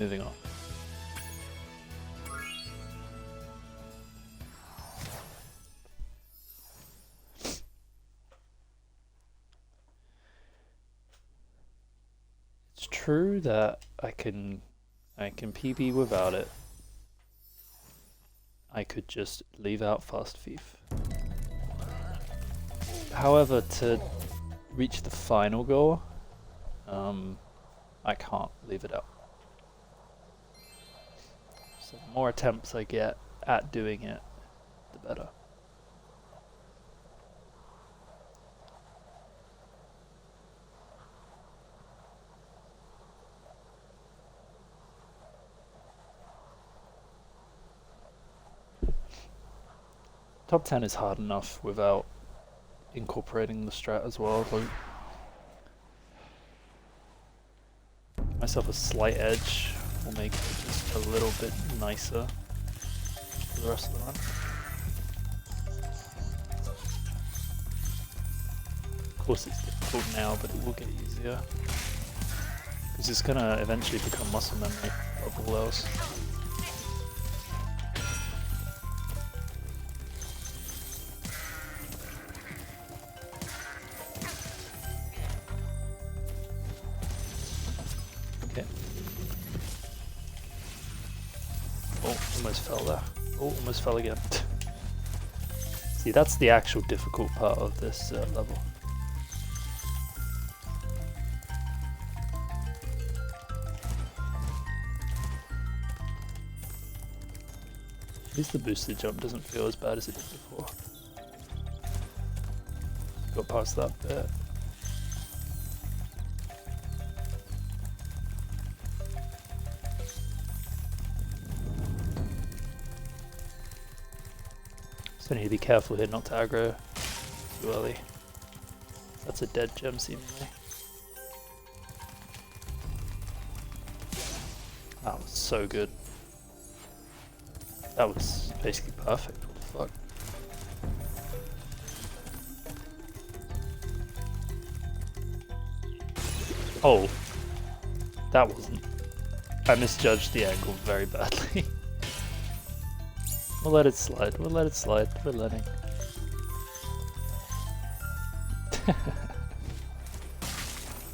moving on. It's true that I can PB without it. I could just leave out fast thief. However, to reach the final goal, I can't leave it out. So the more attempts I get at doing it, the better. Top 10 is hard enough without incorporating the strat as well. Like, myself a slight edge will make it just a little bit nicer for the rest of the run. Of course it's difficult now, but it will get easier. Because it's gonna eventually become muscle memory above all else. Okay. Oh, almost fell there. Oh, almost fell again. See, that's the actual difficult part of this level. At least the boosted jump doesn't feel as bad as it did before. Got past that bit. So I need to be careful here not to aggro too early. That's a dead gem seemingly. That was so good. That was basically perfect. What the fuck? Oh, that wasn't. I misjudged the angle very badly. We'll let it slide. We'll let it slide. We're letting.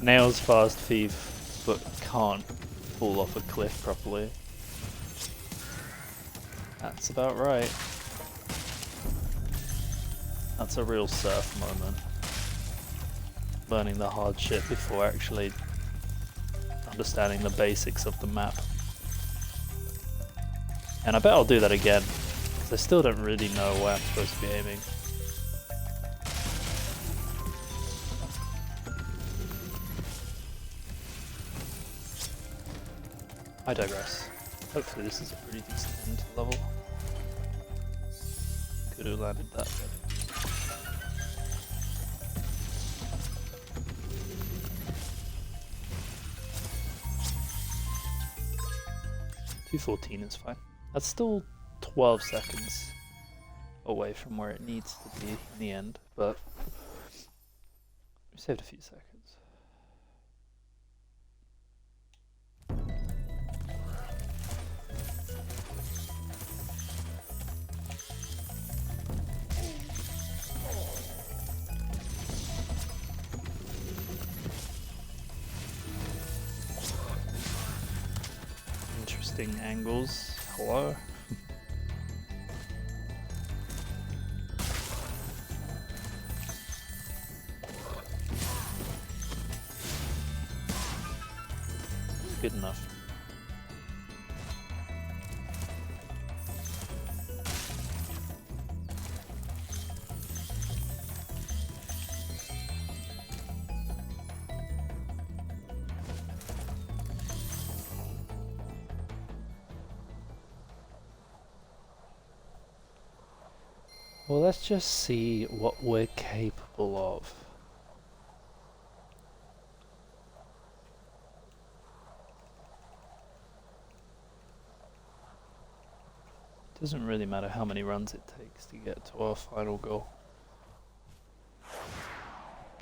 Nails fast thief, but can't fall off a cliff properly. That's about right. That's a real surf moment. Learning the hard shit before actually understanding the basics of the map. And I bet I'll do that again, because I still don't really know where I'm supposed to be aiming. I digress. Hopefully this is a pretty decent end to the level. Could have landed that, but... $2:14 is fine. That's still 12 seconds away from where it needs to be in the end, but we saved a few seconds. Interesting angles. Hello. Good enough. Well, let's just see what we're capable of. It doesn't really matter how many runs it takes to get to our final goal.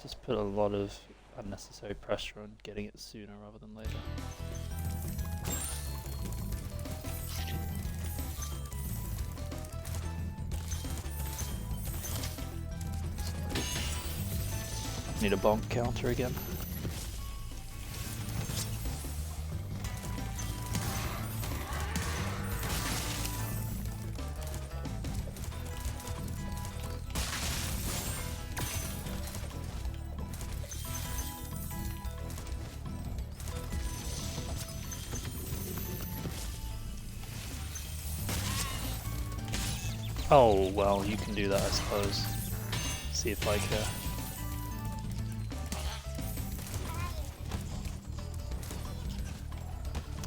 Just put a lot of unnecessary pressure on getting it sooner rather than later. need a bonk counter again. Oh, well, you can do that, I suppose. See if I care.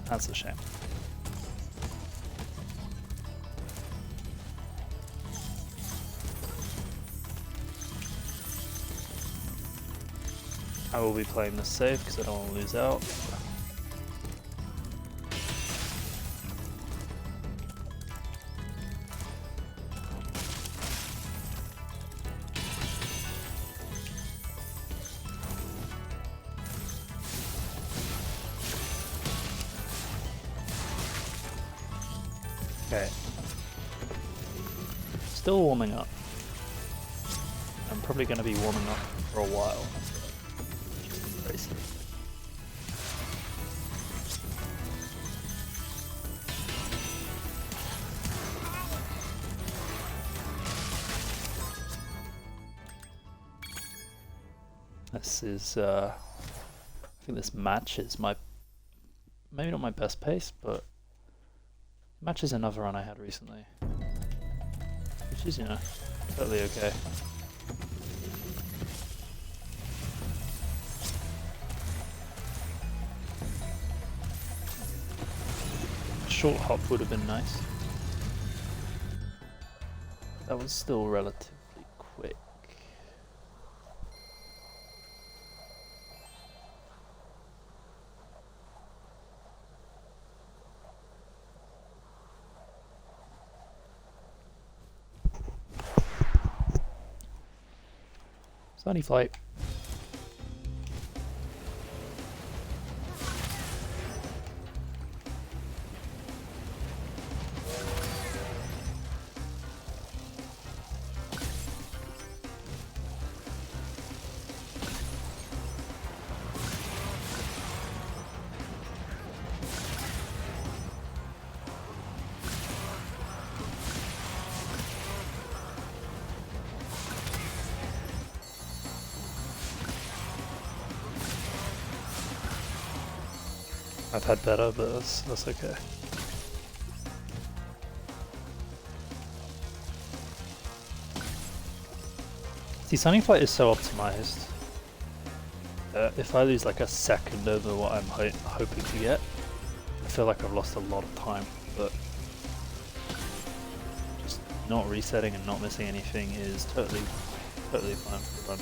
That's a shame. I will be playing this safe because I don't want to lose out. Okay. Still warming up. I'm probably going to be warming up for a while. Just embrace it. This is, I think this matches my, maybe not my best pace, but matches another run I had recently, which is, you know, totally okay. Short hop would have been nice. That was still relatively quick. Sunny flight. I've had better, but that's okay. See, Sunny Flight is so optimized. If I lose like a second over what I'm hoping to get, I feel like I've lost a lot of time, but just not resetting and not missing anything is totally fine for the run.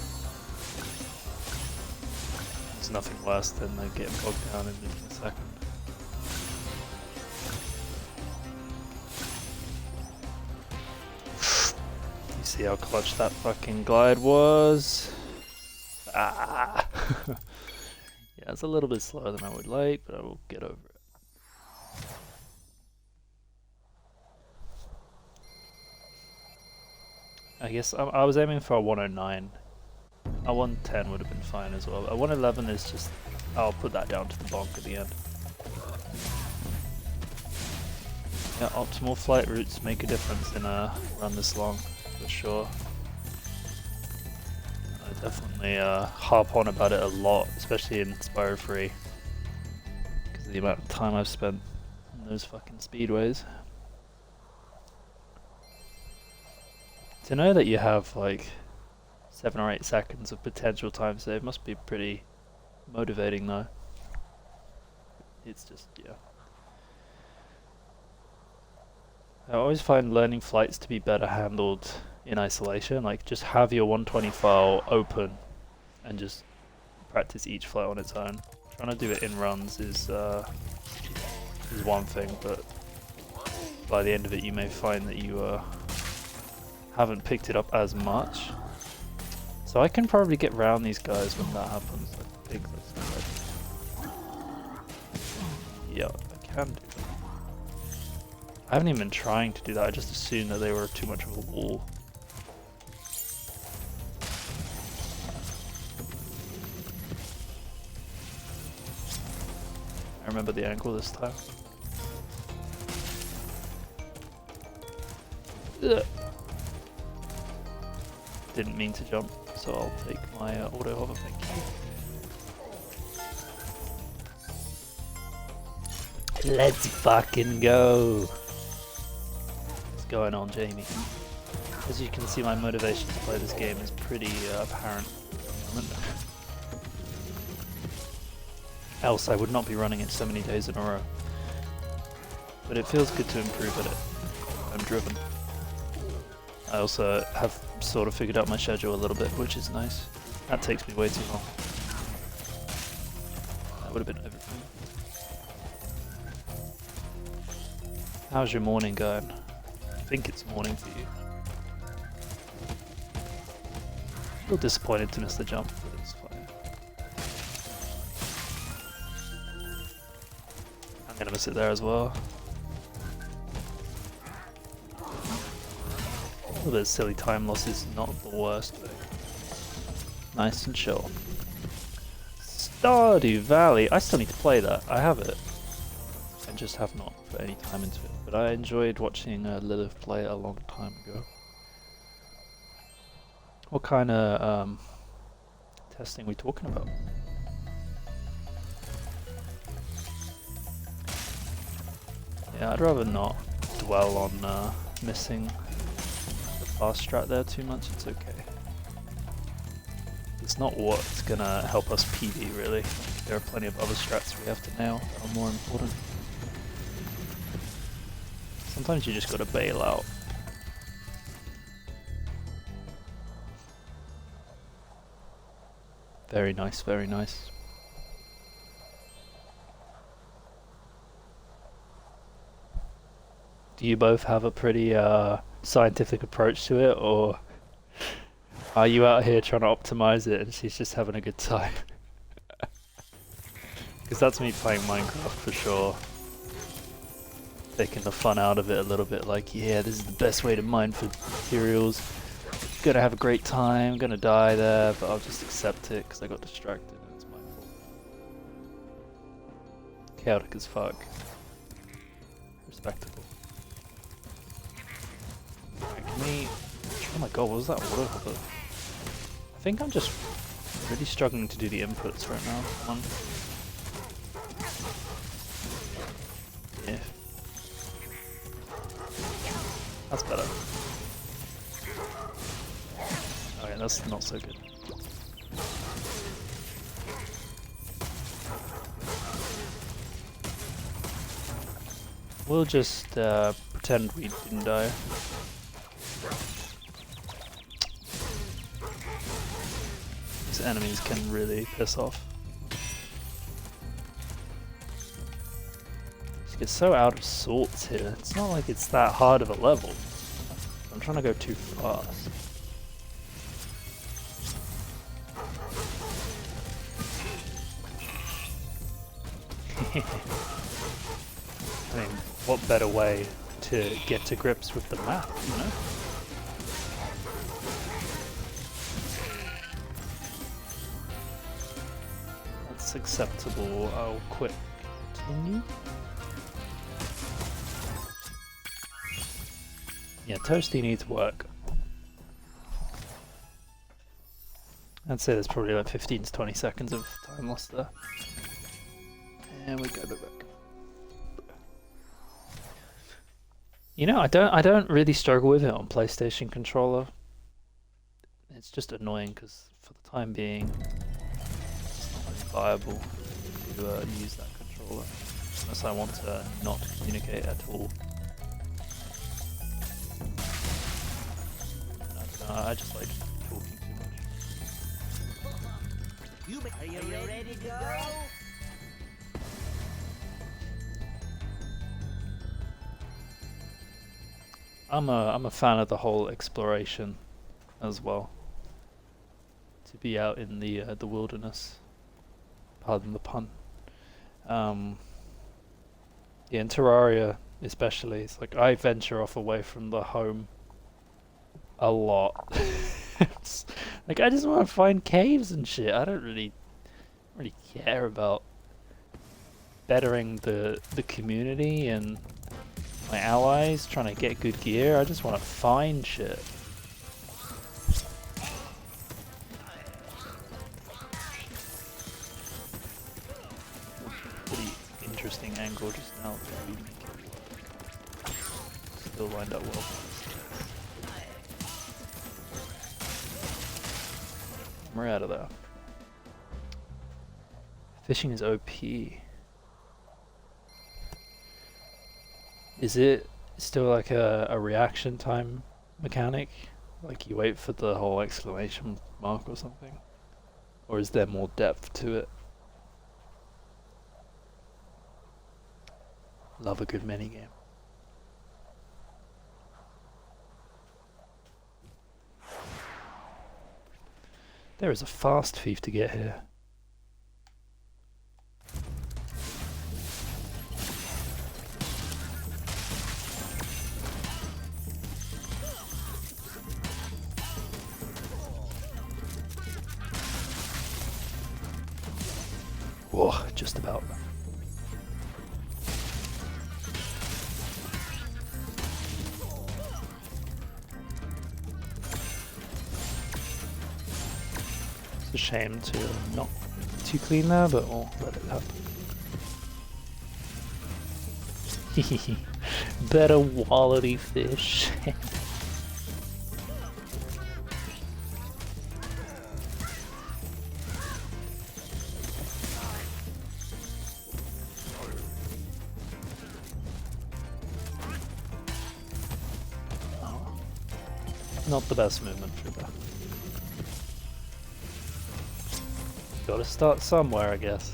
There's nothing worse than getting bogged down in losing a second. You see how clutch that fucking glide was? Ah! Yeah, it's a little bit slower than I would like, but I will get over it. I guess I was aiming for a 109. A 110 would have been fine as well. A 111 is just, I'll put that down to the bonk at the end. Yeah, optimal flight routes make a difference in a run this long, for sure. I definitely harp on about it a lot, especially in Spyro 3, because of the amount of time I've spent in those fucking speedways. To know that you have like 7 or 8 seconds of potential time save must be pretty motivating though. It's just, yeah. I always find learning flights to be better handled in isolation, like just have your 120 file open and just practice each flight on its own. Trying to do it in runs is one thing, but by the end of it you may find that you haven't picked it up as much. So I can probably get round these guys when that happens. I think that's yeah, I can do that. I haven't even been trying to do that, I just assumed that they were too much of a wall. I remember the angle this time. Ugh. Didn't mean to jump, so I'll take my auto hover, thank you. Let's fucking go! What's going on, Jamie? As you can see, my motivation to play this game is pretty apparent at the moment. Else I would not be running it so many days in a row. But it feels good to improve at it. I'm driven. I also have sort of figured out my schedule a little bit, which is nice. That takes me way too long. That would have been everything. How's your morning going? I think it's morning for you. A little disappointed to miss the jump, but it's fine. I'm gonna miss it there as well. A little bit of silly time loss is not the worst thing. Nice and chill. Stardew Valley. I still need to play that. I have it. I just have not put any time into it. But I enjoyed watching Lilith play it a long time ago. What kind of testing are we talking about? Yeah, I'd rather not dwell on missing the fast strat there too much. It's okay. It's not what's gonna help us PB really. There are plenty of other strats we have to nail that are more important. Sometimes you just gotta bail out. Very nice, very nice. Do you both have a pretty scientific approach to it, or are you out here trying to optimize it and she's just having a good time? Because that's me playing Minecraft for sure. Taking the fun out of it a little bit, like, yeah, this is the best way to mine for materials. Gonna have a great time, gonna die there, but I'll just accept it because I got distracted and it's my fault. Chaotic as fuck. Respectable. Right, can we... Oh my god, what was that auto hover? I think I'm just really struggling to do the inputs right now. Come on. Yeah. That's better. Okay, that's not so good. We'll just pretend we didn't die. These enemies can really piss off. Just get so out of sorts here. It's not like it's that hard of a level. I'm trying to go too fast. I mean, what better way to get to grips with the map, you know? That's acceptable. I'll quit. Continue. Yeah, Toasty needs work. I'd say there's probably like 15 to 20 seconds of time lost there. And we go back. You know, I don't really struggle with it on PlayStation controller. It's just annoying because for the time being, it's not really viable to use that controller unless I want to not communicate at all. I just like talking too much. Are you ready to go? I'm a fan of the whole exploration as well. To be out in the wilderness. Pardon the pun. Yeah, in Terraria especially, it's like I venture off away from the home a lot. It's like I just want to find caves and shit. I don't really care about bettering the community and my allies, trying to get good gear. I just want to find shit. Pretty interesting angle just now to remake it. Still lined up well. We're out of there. Fishing is OP. Is it still like a reaction time mechanic? Like you wait for the whole exclamation mark or something? Or is there more depth to it? Love a good minigame. There is a fast thief to get here. Whoa, just about. It's a shame to not be too clean there, but we'll let it happen. Better quality fish. Not the best movement for that. Gotta start somewhere, I guess.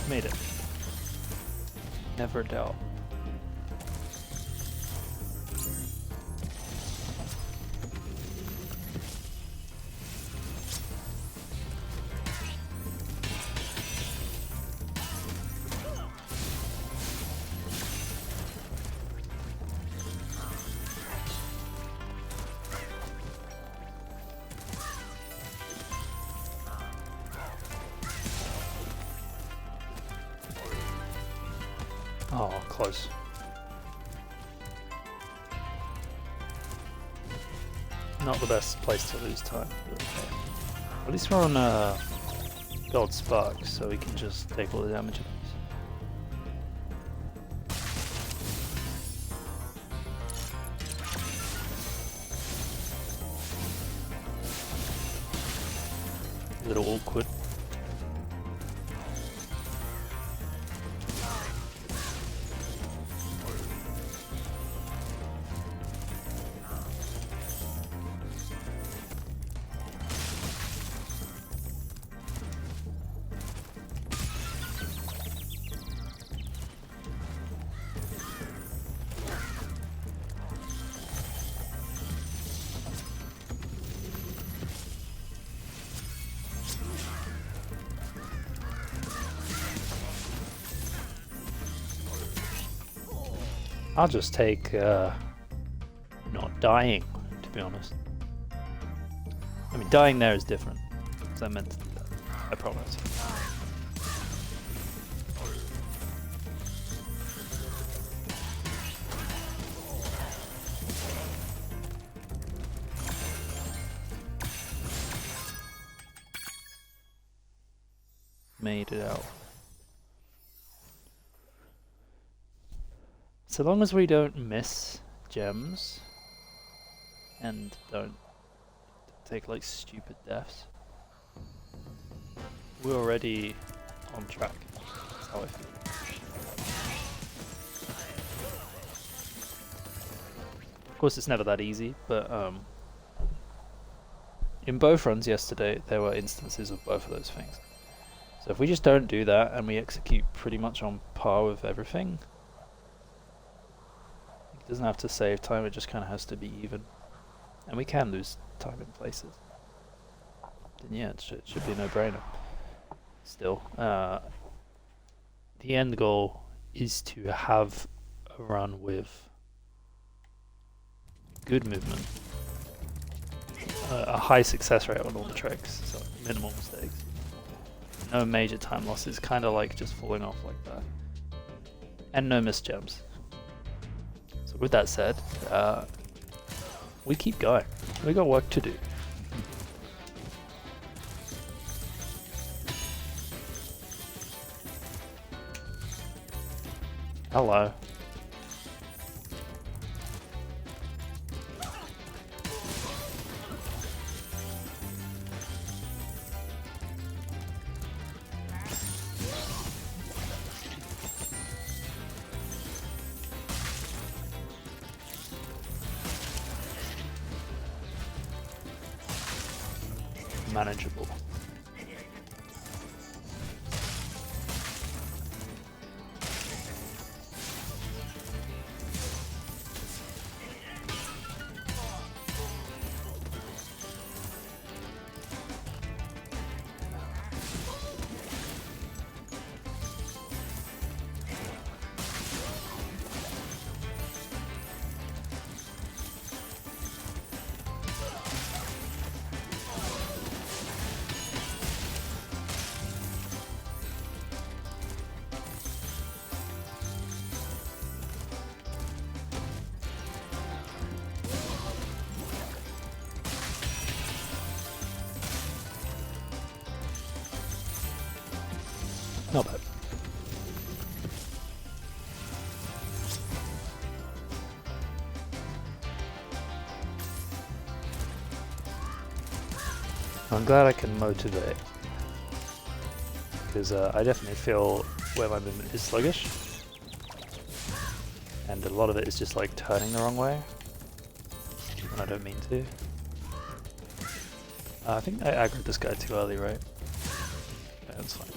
Made it. Never doubt. Oh, close. Not the best place to lose time, but okay. At least we're on gold sparks, so we can just take all the damage. A little awkward. I'll just take not dying, to be honest. I mean, dying there is different, because I meant to do that, I promise. Made it out. So long as we don't miss gems and don't take like stupid deaths, we're already on track. That's how I feel. Of course it's never that easy, but in both runs yesterday there were instances of both of those things. So if we just don't do that and we execute pretty much on par with everything, it doesn't have to save time, it just kind of has to be even. And we can lose time in places. Then yeah, it should be a no-brainer. Still, the end goal is to have a run with good movement. a high success rate on all the tricks, so minimal mistakes. No major time losses, kind of like just falling off like that. And no missed gems. So with that said, we keep going. We got work to do. Hello. Manageable. Not bad. I'm glad I can motivate, because I definitely feel where my movement is sluggish, and a lot of it is just like turning the wrong way, and I don't mean to. I think I aggroed this guy too early, right? Yeah, that's fine.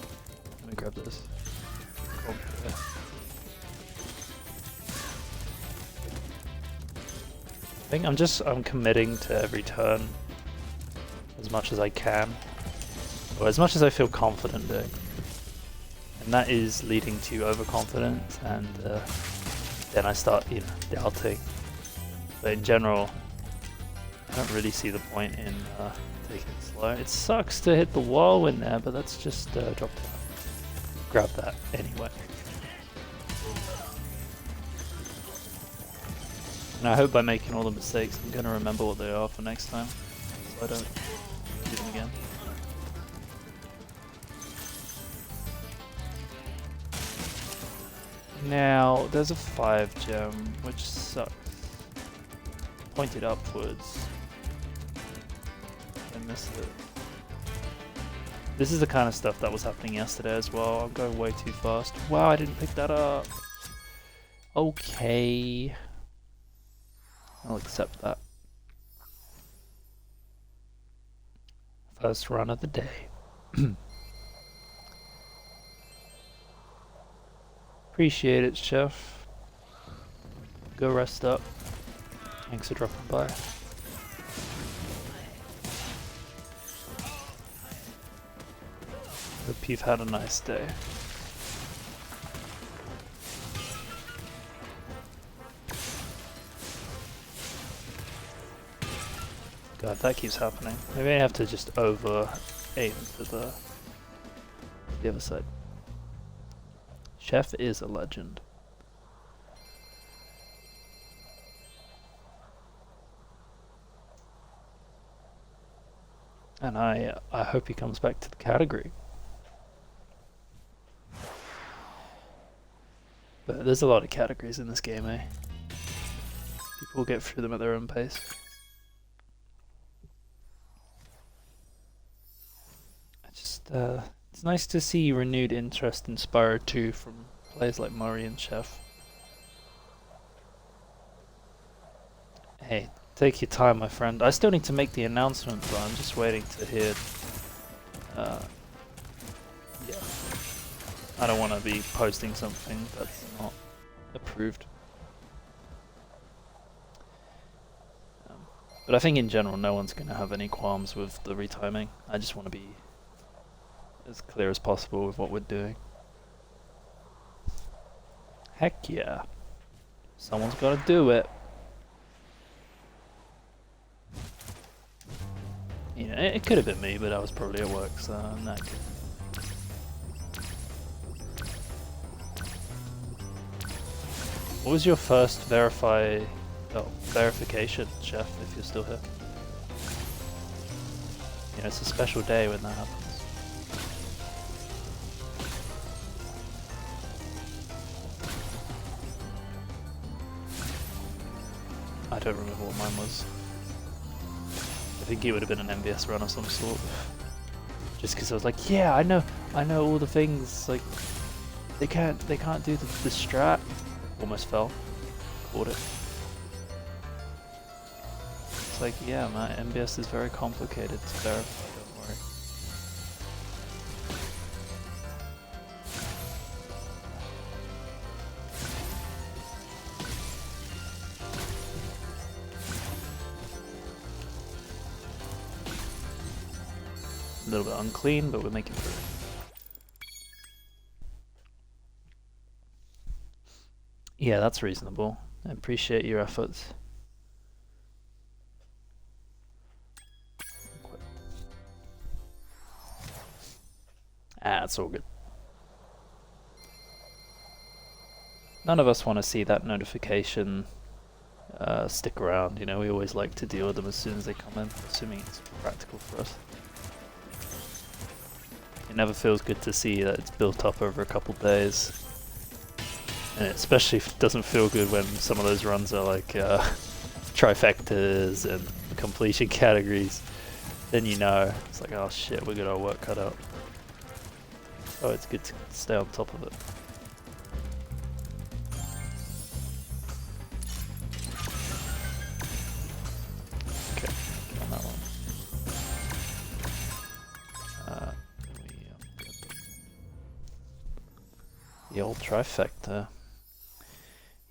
Let me grab this. Cool. Yeah. I think I'm committing to every turn as much as I can, or as much as I feel confident doing. And that is leading to overconfidence, and then I start, doubting. But in general, I don't really see the point in taking it slow. It sucks to hit the wall in there, but that's just drop down. Grab that anyway. And I hope by making all the mistakes, I'm going to remember what they are for next time, so I don't do them again. Now, there's a 5 gem, which sucks. Pointed upwards. I missed it. This is the kind of stuff that was happening yesterday as well. I'm going way too fast. Wow, I didn't pick that up. Okay. I'll accept that. First run of the day. Appreciate it, Chef. Go rest up. Thanks for dropping by. Hope you've had a nice day. God, that keeps happening. Maybe I have to just over aim for the other side. Chef is a legend. And I hope he comes back to the category. But there's a lot of categories in this game, eh? People get through them at their own pace. It's nice to see renewed interest in Spyro 2 from players like Murray and Chef. Hey, take your time, my friend. I still need to make the announcement, but I'm just waiting to hear. Yeah. I don't want to be posting something that's not approved. But I think in general, no one's going to have any qualms with the retiming. I just want to be as clear as possible with what we're doing. Heck yeah. Someone's got to do it. Yeah, it could have been me, but I was probably at work, so no. What was your first verification, Chef, if you're still here? You know, it's a special day when that happens. I don't remember what mine was. I think it would have been an MVS run of some sort. Just because I was like, yeah, I know all the things. Like, they can't do the strat. Almost fell. Caught it. It's like, yeah, my MVS is very complicated to verify. Don't worry. A little bit unclean, but we're making through. Yeah, that's reasonable. I appreciate your efforts. Ah, it's all good. None of us want to see that notification stick around, you know, we always like to deal with them as soon as they come in, assuming it's practical for us. It never feels good to see that it's built up over a couple days. And it especially doesn't feel good when some of those runs are like trifectas and completion categories. Then you know, it's like, oh shit, we got our work cut out. Oh, it's good to stay on top of it. Okay, get on that one. The old trifecta.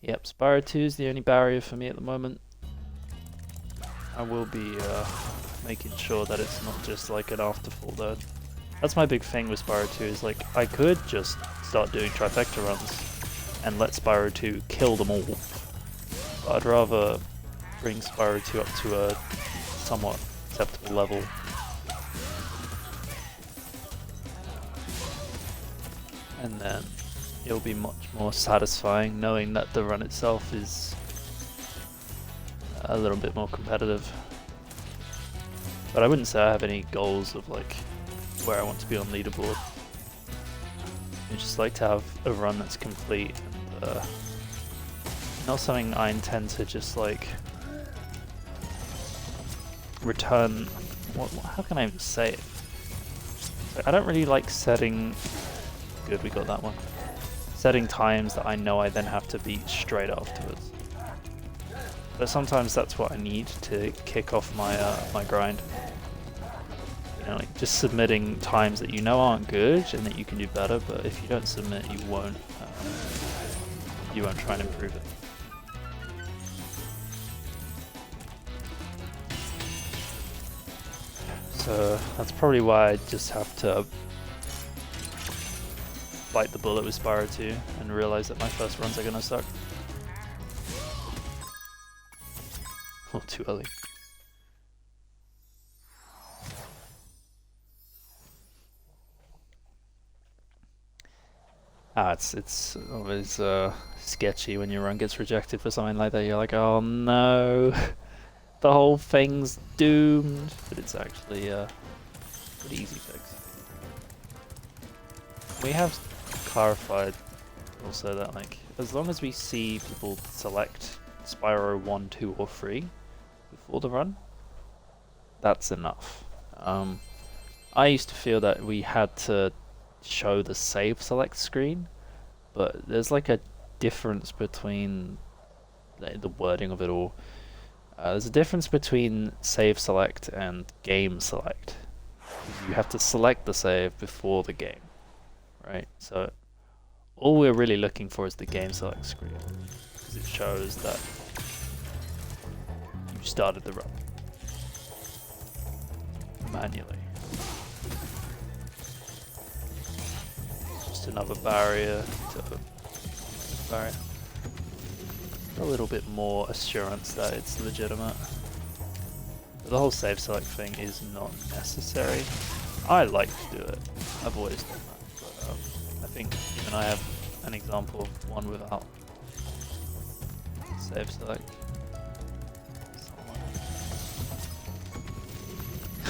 Yep, Spyro 2 is the only barrier for me at the moment. I will be making sure that it's not just like an afterthought though. That's my big thing with Spyro 2 is like, I could just start doing trifecta runs and let Spyro 2 kill them all. But I'd rather bring Spyro 2 up to a somewhat acceptable level. And then it'll be much more satisfying knowing that the run itself is a little bit more competitive. But I wouldn't say I have any goals of like where I want to be on leaderboard. I just like to have a run that's complete and not something I intend to just like return. How can I even say it? So I don't really like setting. Good, we got that one. Setting times that I know I then have to beat straight afterwards. But sometimes that's what I need to kick off my my grind. You know, like just submitting times that you know aren't good and that you can do better. But if you don't submit, you won't try and improve it. So that's probably why I just have to bite the bullet with Spyro 2 and realize that my first runs are gonna suck. Oh, too early. It's always sketchy when your run gets rejected for something like that. You're like, oh no, the whole thing's doomed. But it's actually a pretty easy fix. We have clarified also that like as long as we see people select Spyro 1, 2 or 3 before the run, that's enough. I used to feel that we had to show the save select screen, but there's like a difference between the wording of it all. There's a difference between save select and game select. You have to select the save before the game. Right, so all we're really looking for is the game select screen, because it shows that you started the run manually. Just another barrier to barrier. A little bit more assurance that it's legitimate. The whole save select thing is not necessary. I like to do it. I've always done that. But I think even I have an example of one without save select.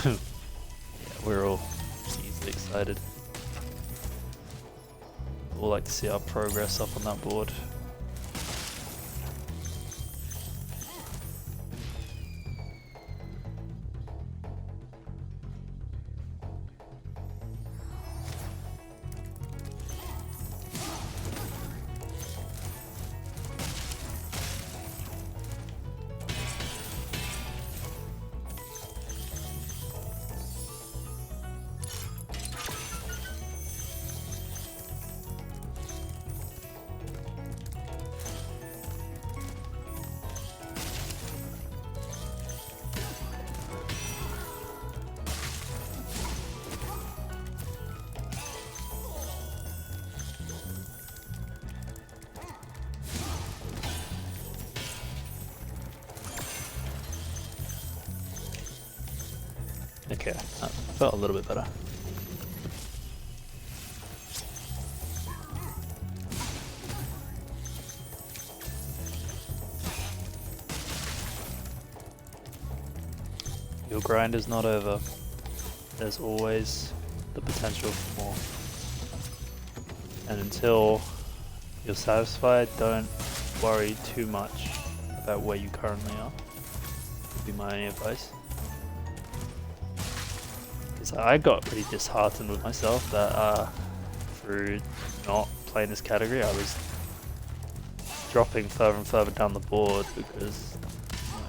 Yeah, we're all easily excited. We'll like to see our progress up on that board. Okay, that felt a little bit better. Your grind is not over. There's always the potential for more. And until you're satisfied, don't worry too much about where you currently are. Would be my only advice. I got pretty disheartened with myself that through not playing this category I was dropping further and further down the board because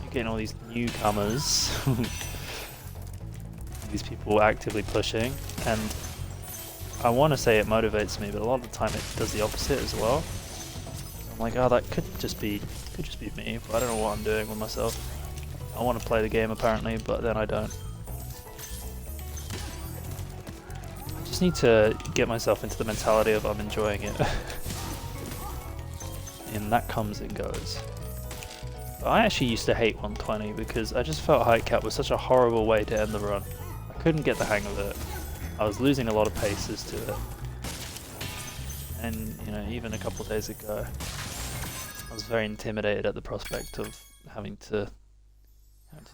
you're getting all these newcomers, these people actively pushing, and I want to say it motivates me, but a lot of the time it does the opposite as well. I'm like, oh, that could just be me, but I don't know what I'm doing with myself. I want to play the game apparently, but then I don't. Need to get myself into the mentality of I'm enjoying it. And that comes and goes. But I actually used to hate 120 because I just felt height cap was such a horrible way to end the run. I couldn't get the hang of it. I was losing a lot of paces to it. And you know, even a couple of days ago I was very intimidated at the prospect of having to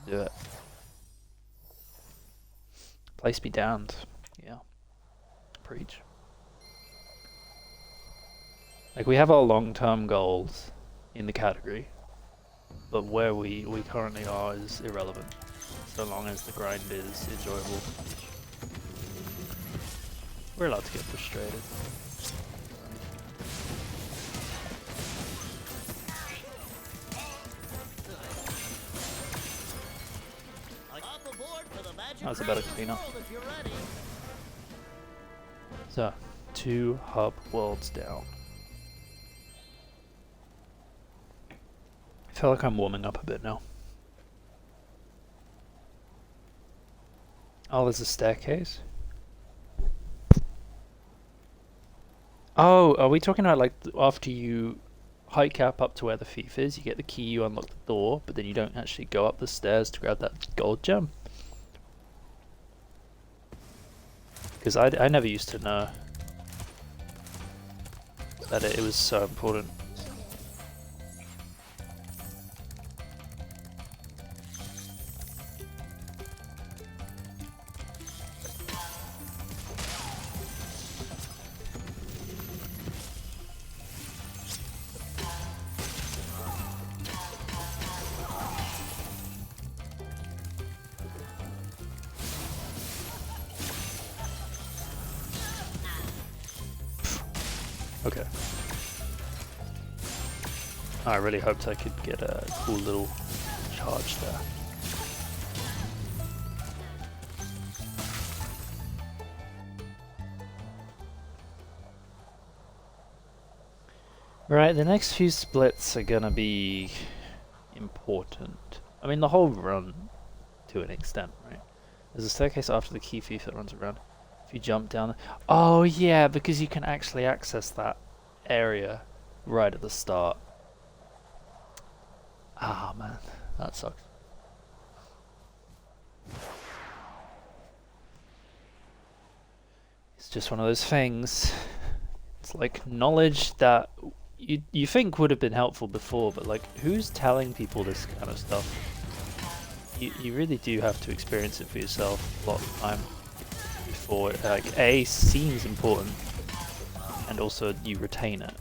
do it. Place be damned. Yeah. Preach. Like, we have our long-term goals in the category, but where we currently are is irrelevant, so long as the grind is enjoyable. We're allowed to get frustrated. That was a better cleanup. So, 2 hub worlds down. I feel like I'm warming up a bit now. Oh, there's a staircase? Oh, are we talking about like after you height cap up to where the thief is, you get the key, you unlock the door, but then you don't actually go up the stairs to grab that gold gem? Because I never used to know that it was so important. Okay. I really hoped I could get a cool little charge there. Right, the next few splits are gonna be important. I mean, the whole run to an extent, right? There's a staircase after the key thief that runs around. If you jump down... Oh yeah, because you can actually access that area right at the start. Ah man, that sucks. It's just one of those things. It's like knowledge that you think would have been helpful before, but like who's telling people this kind of stuff? You really do have to experience it for yourself a lot of the time before it, like, A, seems important, and also you retain it.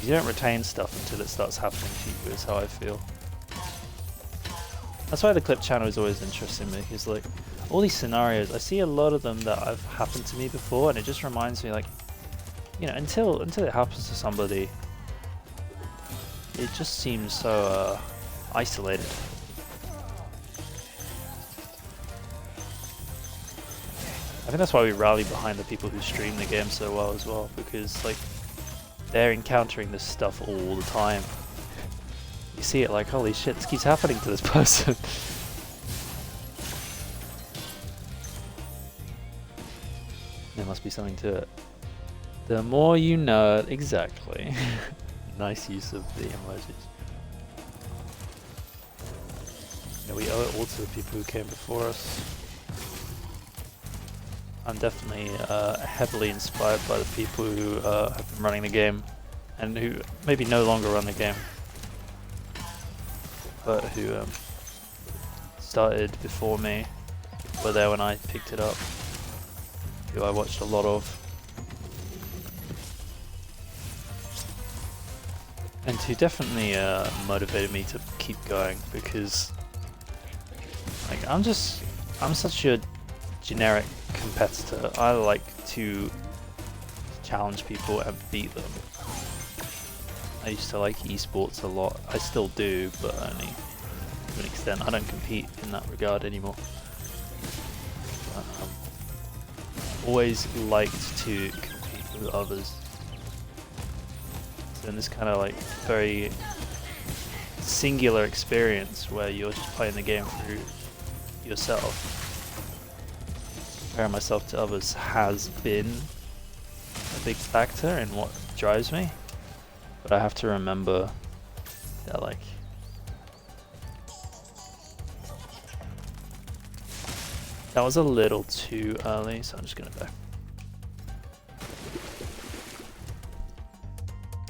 You don't retain stuff until it starts happening to you, is how I feel. That's why the clip channel is always interesting me, because like all these scenarios, I see a lot of them that have happened to me before, and it just reminds me, like, you know, until it happens to somebody, it just seems so isolated. I think that's why we rally behind the people who stream the game so well as well, because like they're encountering this stuff all the time. You see it like, holy shit, this keeps happening to this person. There must be something to it. The more you know, exactly. Nice use of the emojis. Yeah, we owe it all to the people who came before us. I'm definitely heavily inspired by the people who have been running the game, and who maybe no longer run the game, but who started before me, were there when I picked it up, who I watched a lot of, and who definitely motivated me to keep going, because like I'm such a generic competitor. I like to challenge people and beat them. I used to like esports a lot. I still do, but only to an extent. I don't compete in that regard anymore. But, always liked to compete with others. So in this kind of like very singular experience where you're just playing the game through yourself, comparing myself to others has been a big factor in what drives me. But I have to remember that, like, that was a little too early, so I'm just gonna go.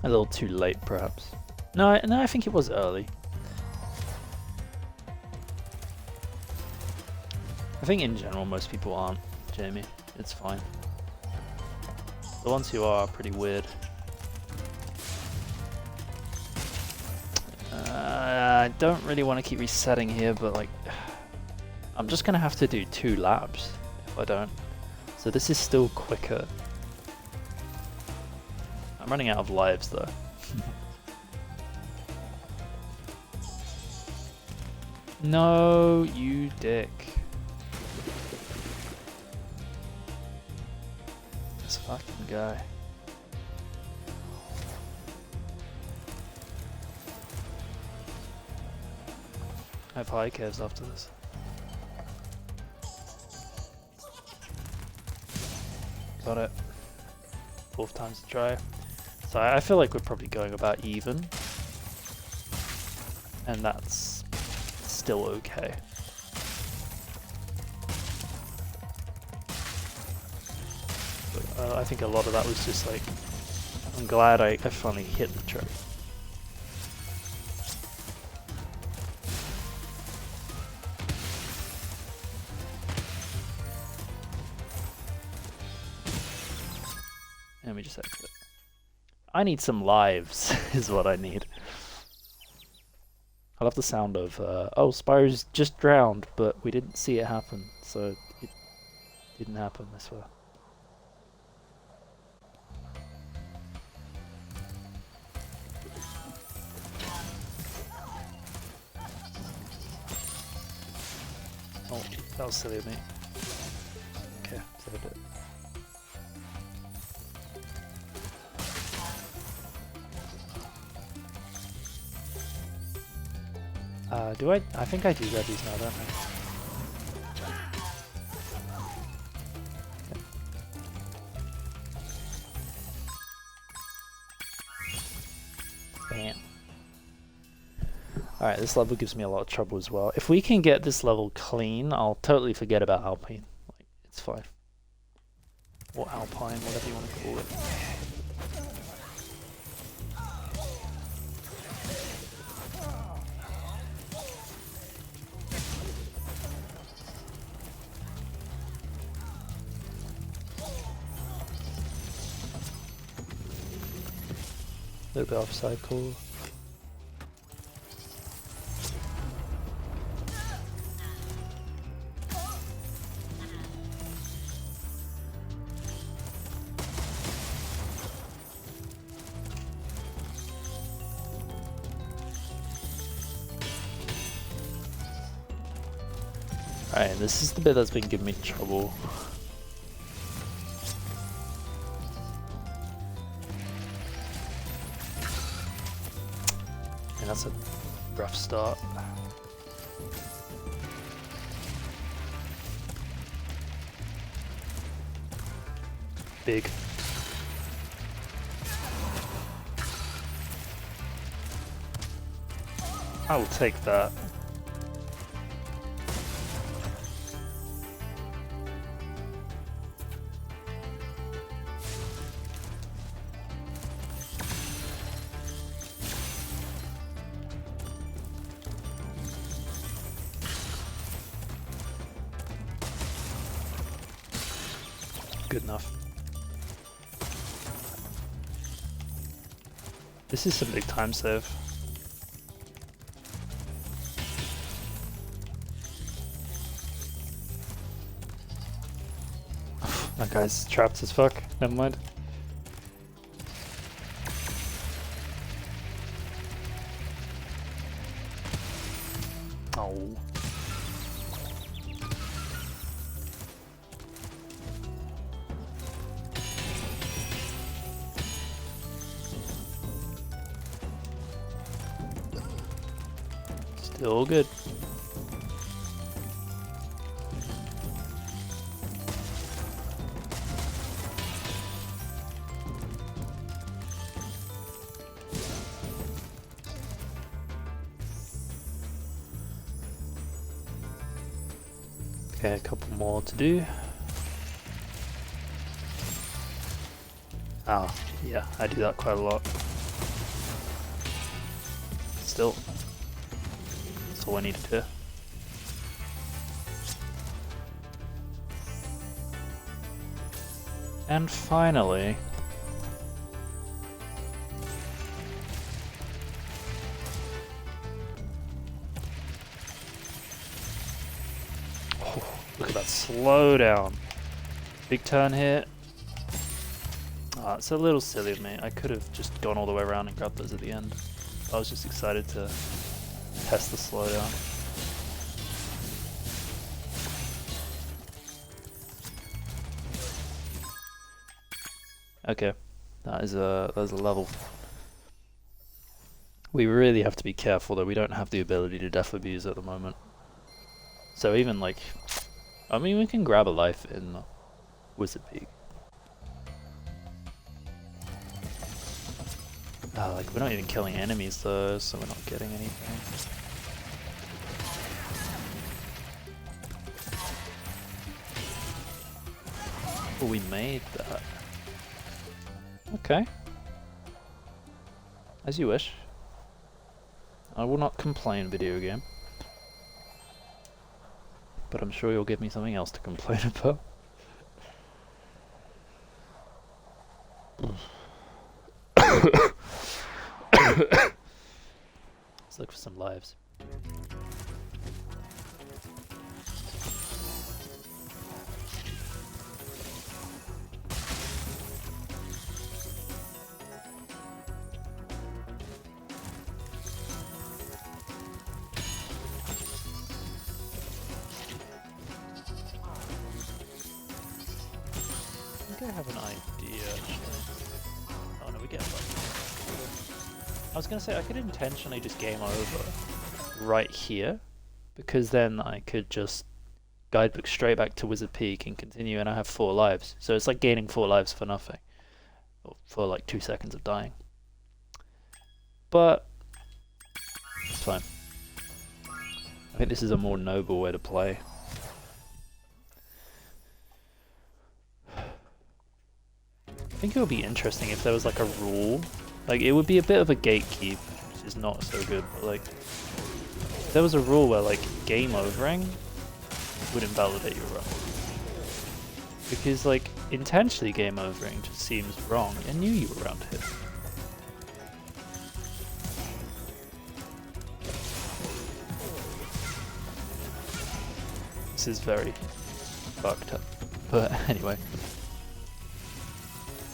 A little too late, perhaps. No, I think it was early. I think in general most people aren't, Jamie. It's fine. The ones who are pretty weird. I don't really want to keep resetting here, but like, I'm just gonna have to do 2 laps if I don't. So this is still quicker. I'm running out of lives though. No, you dick. This fucking guy. I have high caves after this. Got it. 4th time's the try. So I feel like we're probably going about even. And that's still okay. But, I think a lot of that was just like, I'm glad I finally hit the trick. Let me just exit. I need some lives, is what I need. I love the sound of, oh, Spyro's just drowned, but we didn't see it happen, so it didn't happen this way. Oh, that was silly of me. Okay, saved it. Do I think I do get these now, don't I? Okay. Bam. Alright, this level gives me a lot of trouble as well. If we can get this level clean, I'll totally forget about Alpine. Like, it's fine. Or Alpine, whatever you want to call it. A little bit off cycle. Alright, this is the bit that's been giving me trouble. And that's a rough start. Big. I will take that. Good enough. This is some big time save. That guy's trapped as fuck. Never mind. Oh. Still good. Okay, a couple more to do. Oh, yeah, I do that quite a lot. Still. That's all I needed to. And finally... Oh, look at that slowdown. Big turn here. Oh, it's a little silly of me. I could have just gone all the way around and grabbed those at the end. I was just excited to test the slowdown. Okay, that is a level. We really have to be careful though. We don't have the ability to death abuse at the moment. So even like, I mean, we can grab a life in Wizard Peak. Like we're not even killing enemies though, so we're not getting anything. Oh, we made that. Okay. As you wish. I will not complain, video game. But I'm sure you'll give me something else to complain about. Let's look for some lives. I think I have an idea, actually. Oh no, we get lucky. I was gonna say, I could intentionally just game over right here, because then I could just guidebook straight back to Wizard Peak and continue, and I have 4 lives. So it's like gaining 4 lives for nothing. Or for like 2 seconds of dying. But, it's fine. think this is a more noble way to play. I think it would be interesting if there was like a rule. Like, it would be a bit of a gatekeep, which is not so good, but like, if there was a rule where like game overing would invalidate your run. Because like, intentionally game overing just seems wrong. I knew you were around here. This is very fucked up. But anyway.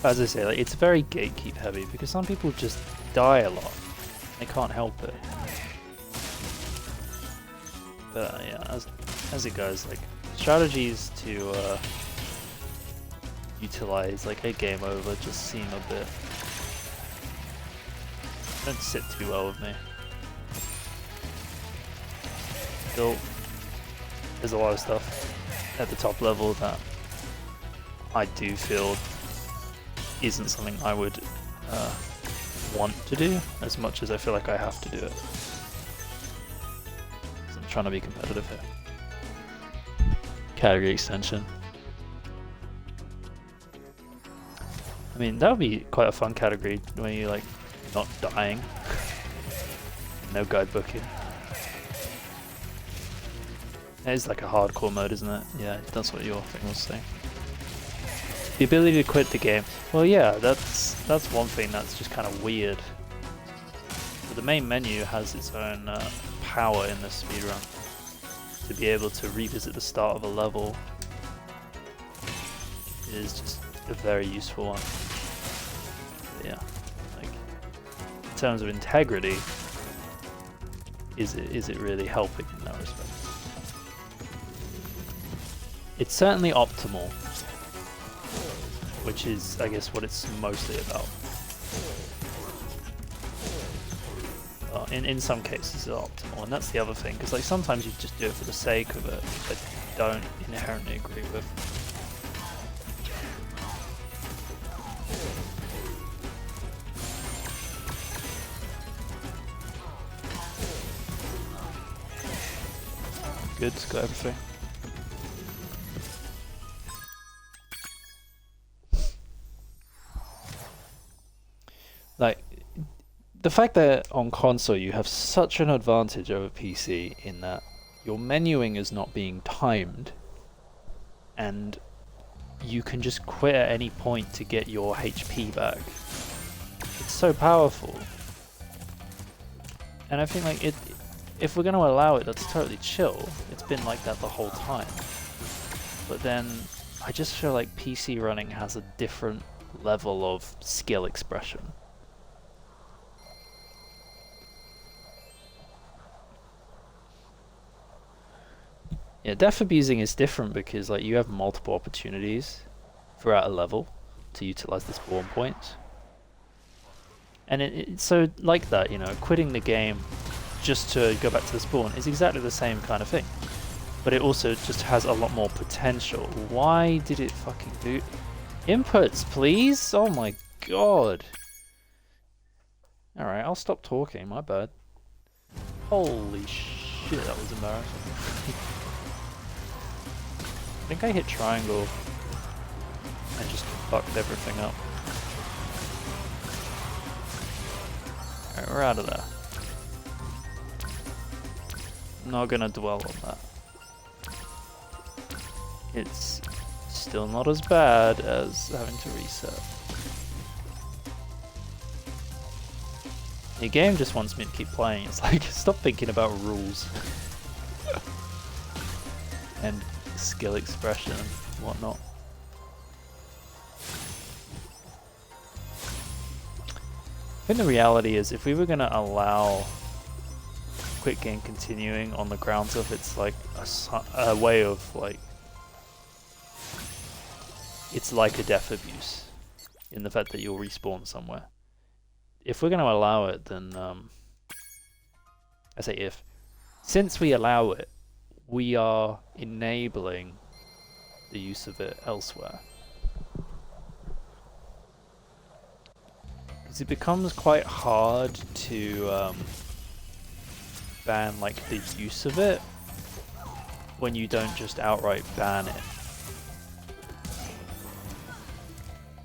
As I say, like, it's very gatekeep heavy because some people just die a lot. They can't help it. But yeah, as it goes, like, strategies to utilize like a game over just seem a bit, don't sit too well with me. Still, there's a lot of stuff at the top level that I do feel isn't something I would want to do as much as I feel like I have to do it. So I'm trying to be competitive here. Category extension. I mean, that would be quite a fun category when you're like not dying. No guide booking. It is like a hardcore mode, isn't it? Yeah, that's what your thing was saying. The ability to quit the game. Well, yeah, that's one thing that's just kind of weird. But the main menu has its own power in the speedrun. To be able to revisit the start of a level is just a very useful one. But yeah, like in terms of integrity, is it really helping in that respect? It's certainly optimal, which is, I guess, what it's mostly about. In some cases, it's optimal, and that's the other thing, because like sometimes you just do it for the sake of it, which I don't inherently agree with. Good, got everything. Like, the fact that on console you have such an advantage over PC in that your menuing is not being timed and you can just quit at any point to get your HP back. It's so powerful. And I think like if we're going to allow it, that's totally chill. It's been like that the whole time. But then I just feel like PC running has a different level of skill expression. Yeah, def abusing is different because like you have multiple opportunities throughout a level to utilize the spawn points. And it's so like that, you know, quitting the game just to go back to the spawn is exactly the same kind of thing. But it also just has a lot more potential. Why did it fucking do... Inputs, please? Oh my god. Alright, I'll stop talking, my bad. Holy shit, that was embarrassing. I think I hit triangle and just fucked everything up. Alright, we're out of there. Not gonna dwell on that. It's still not as bad as having to reset. The game just wants me to keep playing. It's like, stop thinking about rules. And skill expression and whatnot. I think the reality is, if we were going to allow quick game continuing on the grounds of it's like a way of like, it's like a death abuse in the fact that you'll respawn somewhere. If we're going to allow it, then I say if, since we allow it, we are enabling the use of it elsewhere. Because it becomes quite hard to ban like the use of it when you don't just outright ban it.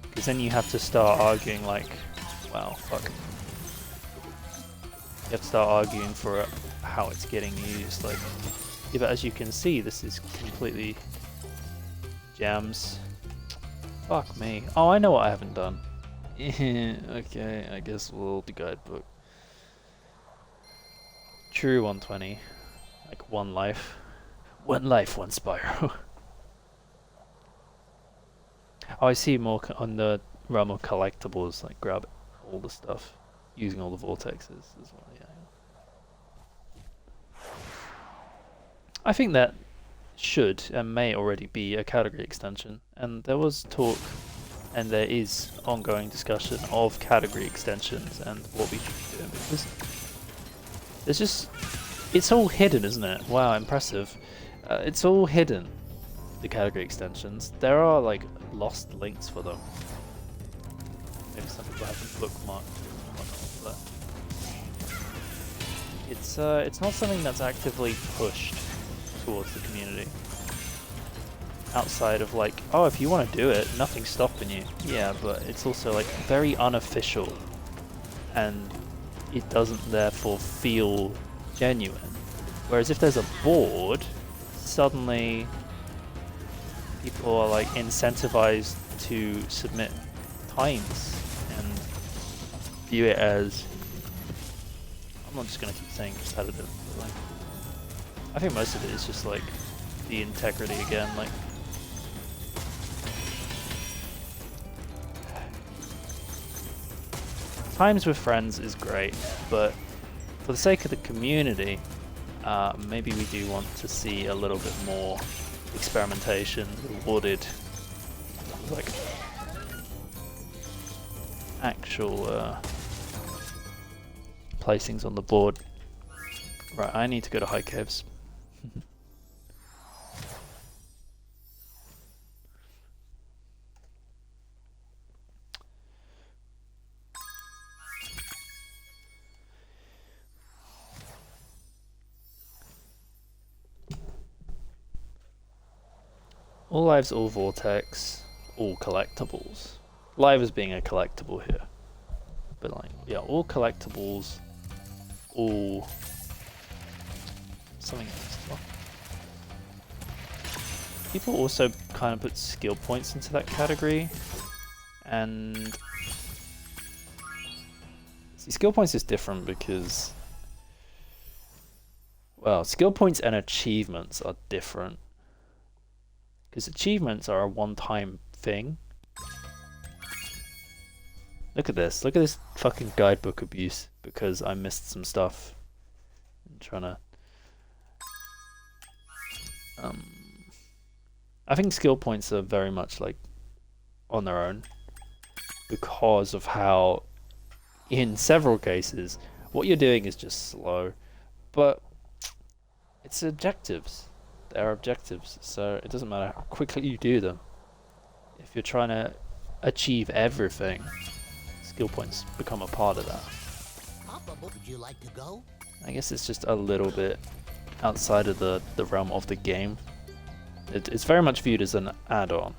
Because then you have to start arguing like, well, fuck. You have to start arguing for how it's getting used. Like, yeah, but as you can see, this is completely jams. Fuck me. Oh, I know what I haven't done. Okay, I guess we'll do guidebook. True 120. Like one life. One life, one Spyro. Oh, I see more on the realm of collectibles, like grab all the stuff, using all the vortexes as well, yeah. I think that should and may already be a category extension, and there was talk and there is ongoing discussion of category extensions and what we should be doing, because there's just, it's all hidden, isn't it? Wow, impressive. It's all hidden, the category extensions. There are like lost links for them. Maybe some people haven't bookmarked and whatnot, but it's not something that's actively pushed towards the community. Outside of like, oh, if you want to do it, nothing's stopping you. Yeah, but it's also like very unofficial, and it doesn't therefore feel genuine. Whereas if there's a board, suddenly people are like incentivized to submit times and view it as, I'm not just gonna keep saying competitive, but like, I think most of it is just like the integrity again, like times with friends is great, but for the sake of the community, maybe we do want to see a little bit more experimentation rewarded, like actual placings on the board. Right, I need to go to High Caves. All lives, all vortex, all collectibles. Live as being a collectible here. But like, yeah, all collectibles, all something else as well. People also kind of put skill points into that category, and see, skill points is different because, well, skill points and achievements are different. Because achievements are a one-time thing. Look at this fucking guidebook abuse because I missed some stuff. I'm trying to... I think skill points are very much like on their own because of how, in several cases, what you're doing is just slow, but it's objectives. They're objectives, so it doesn't matter how quickly you do them. If you're trying to achieve everything, skill points become a part of that. Papa, would you like to go? I guess it's just a little bit outside of the realm of the game. It's very much viewed as an add-on.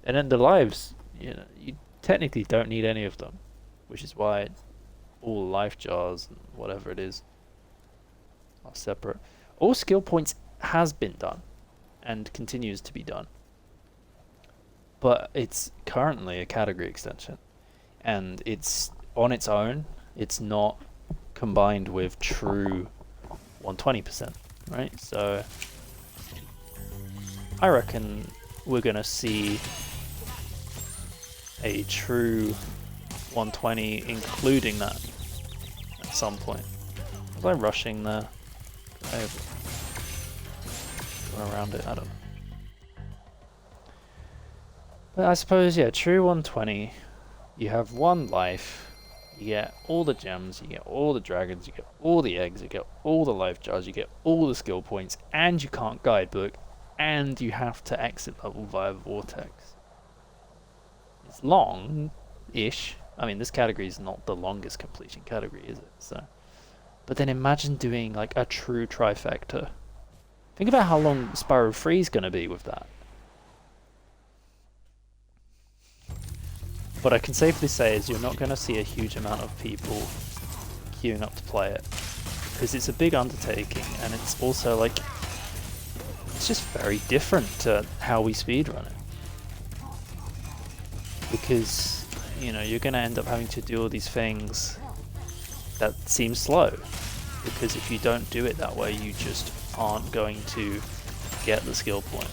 And then the lives, you technically don't need any of them, which is why all life jars and whatever it is are separate. All skill points has been done and continues to be done, but it's currently a category extension and it's on its own. It's not combined with true 120%, right? So I reckon we're gonna see a true 120 including that at some point. Was I rushing there? I went around it, I don't know. But I suppose, yeah, true 120, you have one life, you get all the gems, you get all the dragons, you get all the eggs, you get all the life jars, you get all the skill points, and you can't guidebook, and you have to exit level via vortex. It's long-ish. I mean, this category is not the longest completion category, is it? So, but then imagine doing like a true trifecta Think about how long Spyro 3 is going to be with that. What I can safely say is you're not going to see a huge amount of people queuing up to play it. Because it's a big undertaking, and it's also like... it's just very different to how we speedrun it. Because, you know, you're going to end up having to do all these things that seem slow. Because if you don't do it that way, you just aren't going to get the skill point.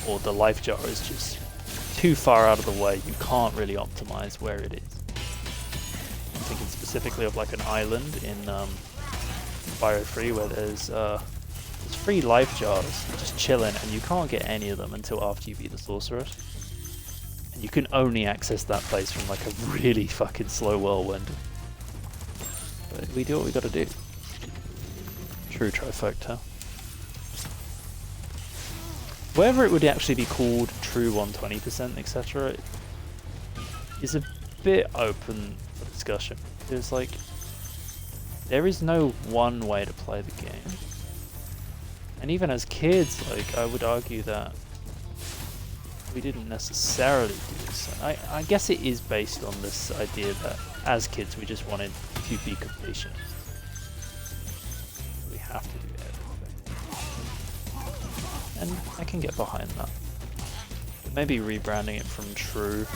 Or the life jar is just too far out of the way, you can't really optimize where it is. I'm thinking specifically of like an island in Spyro 3 where there's 3 life jars just chilling, and you can't get any of them until after you beat the sorceress. And you can only access that place from like a really fucking slow whirlwind. But we do what we gotta do. True trifecta. Whether it would actually be called true 120%, etc., is a bit open for discussion. There's like, there is no one way to play the game. And even as kids, like, I would argue that we didn't necessarily do this. I guess it is based on this idea that as kids we just wanted to be completionists. We have to do everything. And I can get behind that. But maybe rebranding it from true.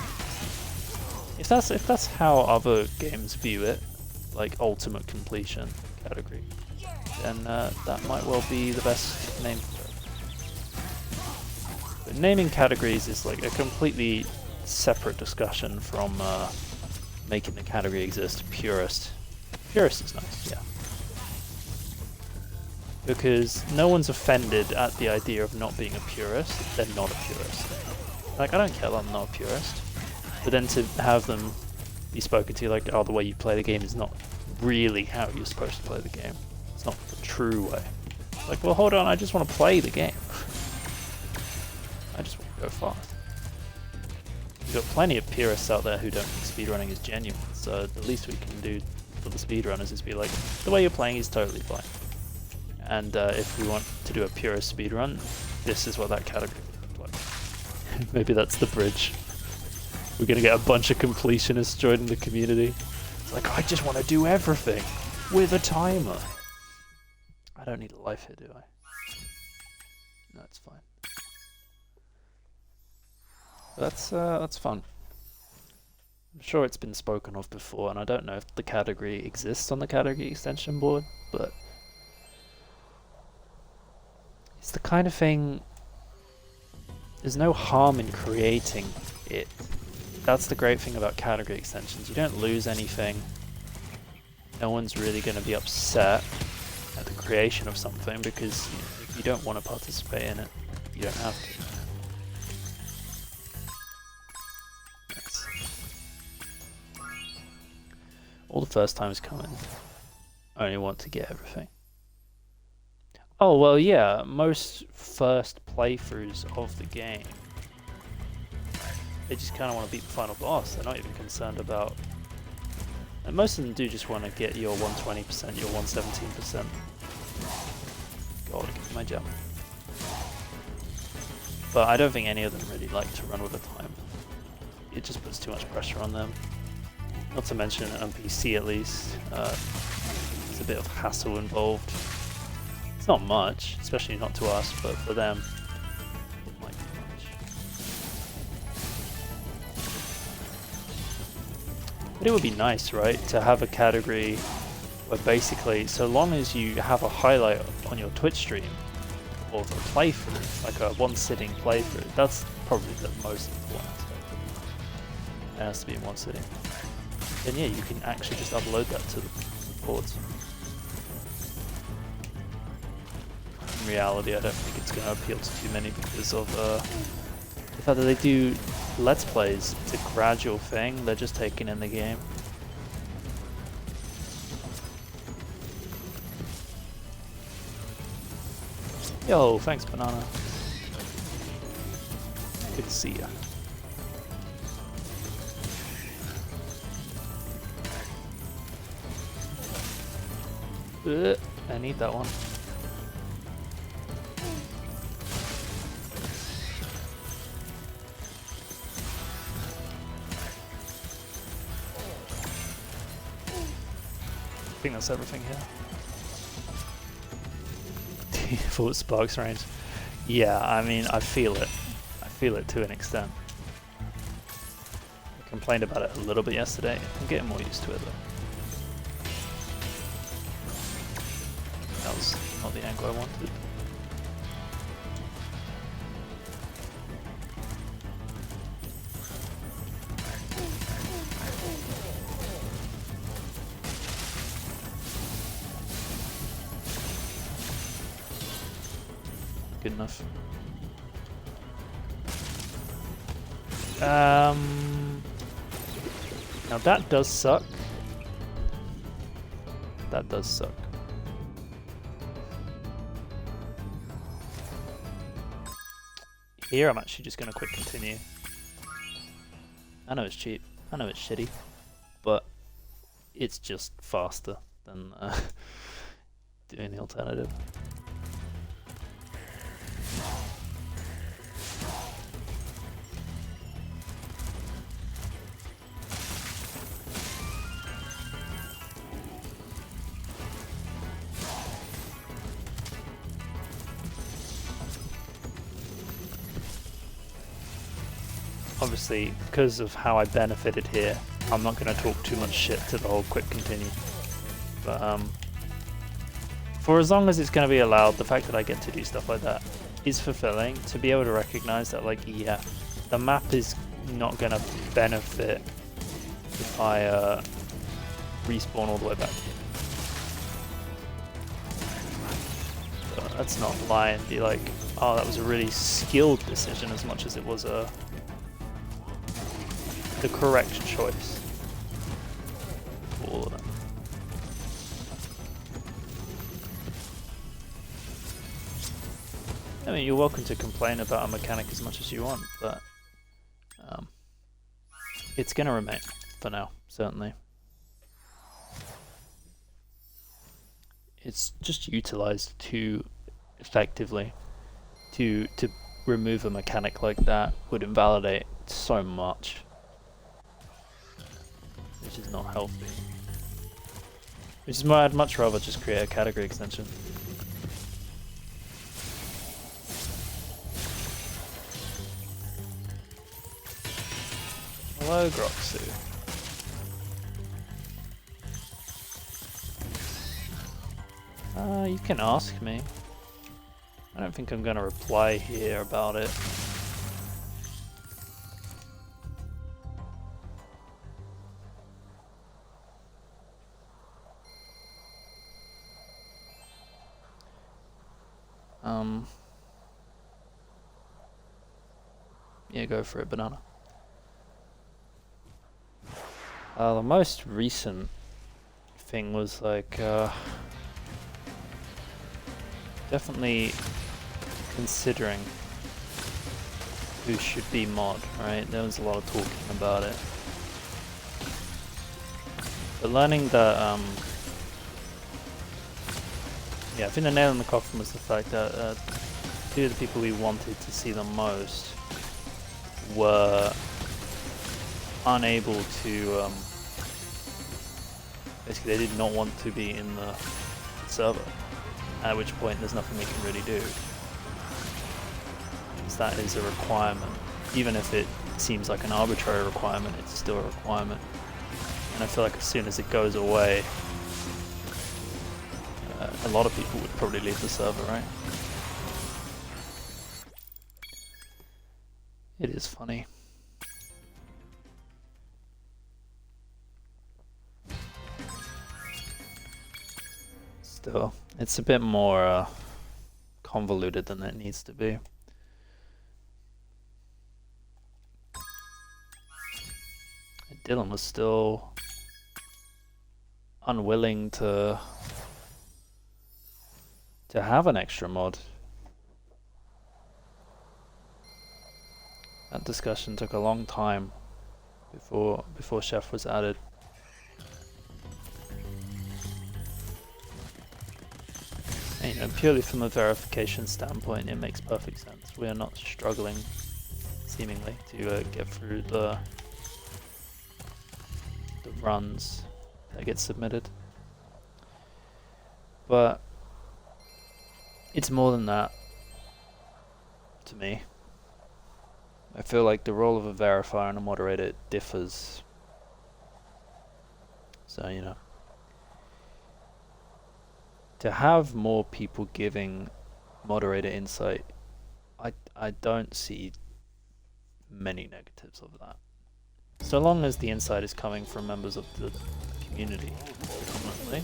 If that's how other games view it, like ultimate completion category, then that might well be the best name for it. But naming categories is like a completely separate discussion from making the category exist. Purist is nice, yeah. Because no one's offended at the idea of not being a purist, they're not a purist. Like, I don't care that I'm not a purist. But then to have them be spoken to like, oh, the way you play the game is not really how you're supposed to play the game. It's not the true way. Like, well, hold on, I just want to play the game. I just want to go fast. We've got plenty of purists out there who don't think speedrunning is genuine, so the least we can do for the speedrunners is be like, the way you're playing is totally fine. And if we want to do a purist speedrun, this is what that category would look like. Maybe that's the bridge. We're gonna get a bunch of completionists joining the community. It's like, I just want to do everything with a timer. I don't need a life here, do I? No, it's fine. That's fun. I'm sure it's been spoken of before, and I don't know if the category exists on the category extension board, but it's the kind of thing. There's no harm in creating it. That's the great thing about category extensions. You don't lose anything. No one's really going to be upset at the creation of something because if you don't want to participate in it, you don't have to. Nice. All the first times coming. I only want to get everything. Oh, well, yeah, most first playthroughs of the game, they just kind of want to beat the final boss. They're not even concerned about... And most of them do just want to get your 120%, your 117%. God, give me my jump. But I don't think any of them really like to run with a time. It just puts too much pressure on them. Not to mention an NPC at least. There's a bit of hassle involved. It's not much, especially not to us, but for them, it might be much. But it would be nice, right, to have a category where basically, so long as you have a highlight on your Twitch stream, or a playthrough, like a one-sitting playthrough, that's probably the most important aspect. It has to be in one sitting. Then yeah, you can actually just upload that to the boards. In reality, I don't think it's going to appeal to too many because of the fact that they do Let's Plays. It's a gradual thing, they're just taking in the game. Yo, thanks Banana. Good to see ya. I need that one. think that's everything here. Default sparks range. Yeah, I mean, I feel it. I feel it to an extent. I complained about it a little bit yesterday. I'm getting more used to it though. That was not the angle I wanted. Good enough. Now that does suck. That does suck. Here I'm actually just gonna quick continue. I know it's cheap, I know it's shitty, but it's just faster than doing the alternative. Obviously, because of how I benefited here, I'm not going to talk too much shit to the whole quick continue. But for as long as it's going to be allowed, the fact that I get to do stuff like that is fulfilling. To be able to recognize that, like, yeah, the map is not going to benefit if I respawn all the way back here. So let's not lie and be like, oh, that was a really skilled decision as much as it was the correct choice for all of them. I mean, you're welcome to complain about a mechanic as much as you want, but it's going to remain for now, certainly. It's just utilized too effectively. To remove a mechanic like that would invalidate so much, which is not healthy. Which is why I'd much rather just create a category extension. Hello, Groxu. You can ask me. I don't think I'm going to reply here about it. Yeah, go for it, banana. The most recent thing was like, definitely considering who should be mod, right? There was a lot of talking about it. But learning that, yeah, I think the nail in the coffin was the fact that two of the people we wanted to see the most were unable to, basically they did not want to be in the server, at which point there's nothing we can really do. Because that is a requirement. Even if it seems like an arbitrary requirement, it's still a requirement. And I feel like as soon as it goes away, a lot of people would probably leave the server, right? It is funny. Still, it's a bit more convoluted than it needs to be. Dylan was still unwilling to have an extra mod. That discussion took a long time before Chef was added. And, you know, purely from a verification standpoint, it makes perfect sense. We are not struggling, seemingly, to get through the runs that get submitted. But it's more than that to me. I feel like the role of a verifier and a moderator differs. So, you know, to have more people giving moderator insight, I don't see many negatives of that. So long as the insight is coming from members of the community predominantly,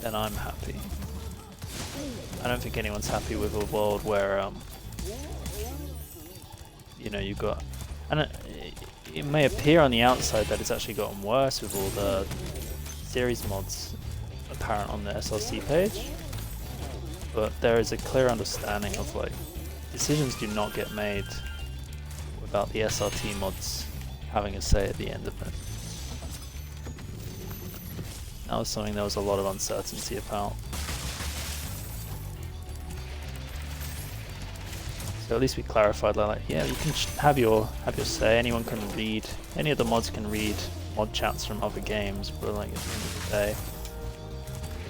then I'm happy. I don't think anyone's happy with a world where you know, you've got, and it may appear on the outside that it's actually gotten worse with all the series mods apparent on the SRT page, but there is a clear understanding of like decisions do not get made without the SRT mods having a say at the end of it. That was something there was a lot of uncertainty about. So at least we clarified that, like, yeah, you can have your say. Anyone can read, any of the mods can read mod chats from other games, but like at the end of the day,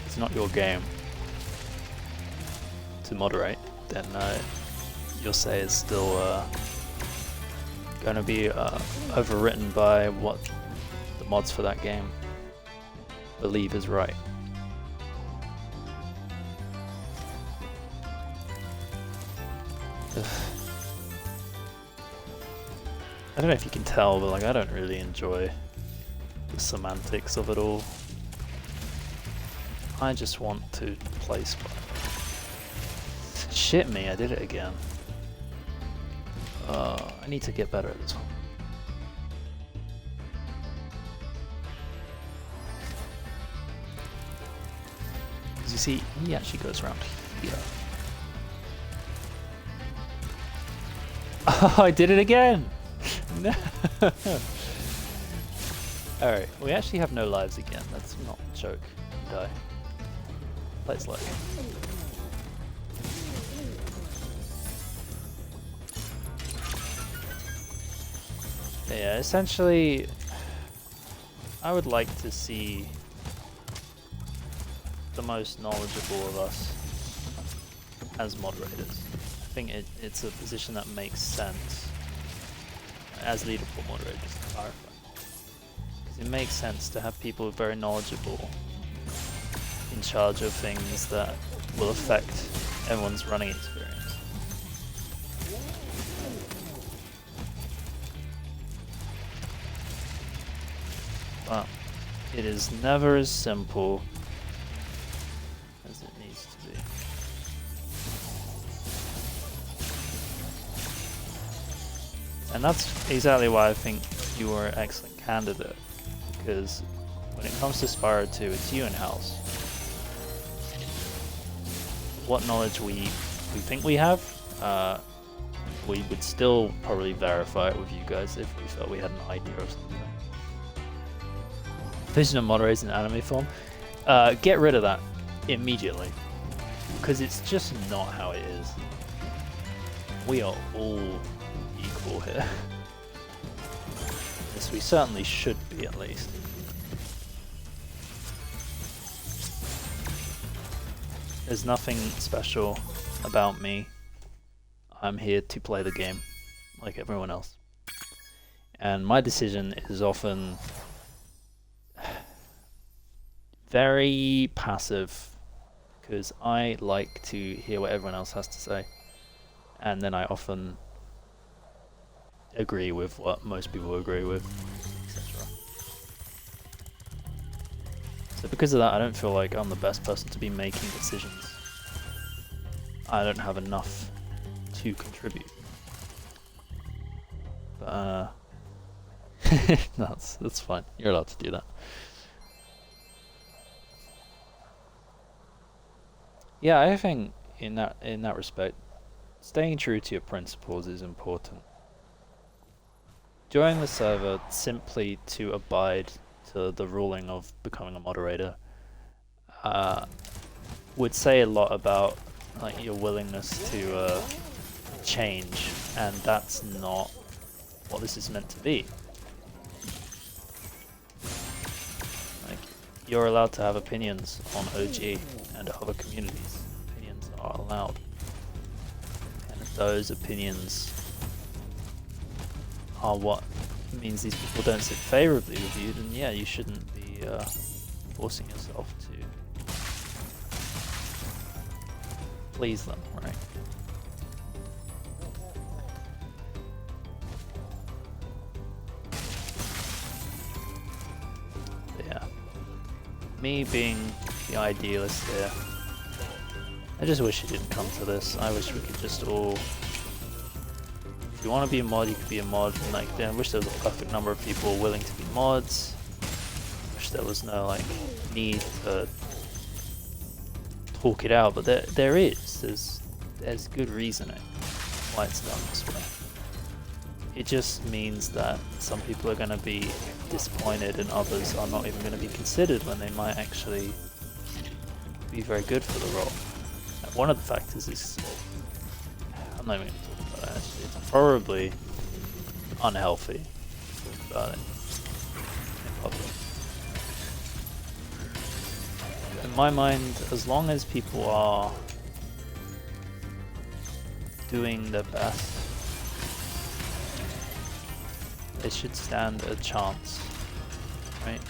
it's not your game to moderate. Then your say is still going to be overwritten by what the mods for that game believe is right. I don't know if you can tell, but like I don't really enjoy the semantics of it all. I just want to play Spyro. Shit me, I did it again. I need to get better at this one. Because you see, he actually goes around here. Oh, I did it again! No! Alright, we actually have no lives again. That's not a joke. Die. Play slow. Yeah, essentially, I would like to see the most knowledgeable of us as moderators. I think it's a position that makes sense as leaderboard moderators, to clarify. Because it makes sense to have people very knowledgeable in charge of things that will affect everyone's running experience. But it is never as simple as it needs to be. And that's exactly why I think you are an excellent candidate, because when it comes to Spyro 2, it's you in-house. What knowledge we think we have, we would still probably verify it with you guys if we felt we had an idea of something. Vision of moderators in anime form, get rid of that immediately, because it's just not how it is. We are all equal here. Yes, we certainly should be, at least. There's nothing special about me. I'm here to play the game like everyone else. And my decision is often very passive, because I like to hear what everyone else has to say, and then I often agree with what most people agree with, etc. So because of that, I don't feel like I'm the best person to be making decisions. I don't have enough to contribute. But that's fine. You're allowed to do that. Yeah, I think in that respect, staying true to your principles is important. Join the server simply to abide to the ruling of becoming a moderator would say a lot about like your willingness to change, and that's not what this is meant to be. Like, you're allowed to have opinions on OG and other communities. Opinions are allowed. And if those opinions are what means these people don't sit favorably with you, then yeah, you shouldn't be forcing yourself to please them, right? But yeah, me being the idealist here, I just wish it didn't come to this. I wish we could just all, if you want to be a mod, you could be a mod, and like, I wish there was a perfect number of people willing to be mods. Wish there was no like need to talk it out, but there is. There's good reasoning why it's done this way. It just means that some people are going to be disappointed and others are not even going to be considered when they might actually be very good for the role. And one of the factors is, I'm not even going to talk about it actually, it's probably unhealthy to talk about it in public. In my mind, as long as people are doing their best, they should stand a chance, right?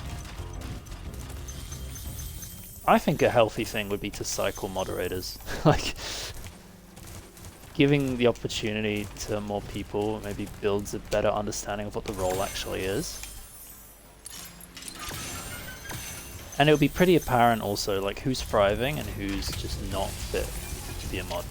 I think a healthy thing would be to cycle moderators. Like, giving the opportunity to more people maybe builds a better understanding of what the role actually is. And it would be pretty apparent also, like, who's thriving and who's just not fit to be a mod.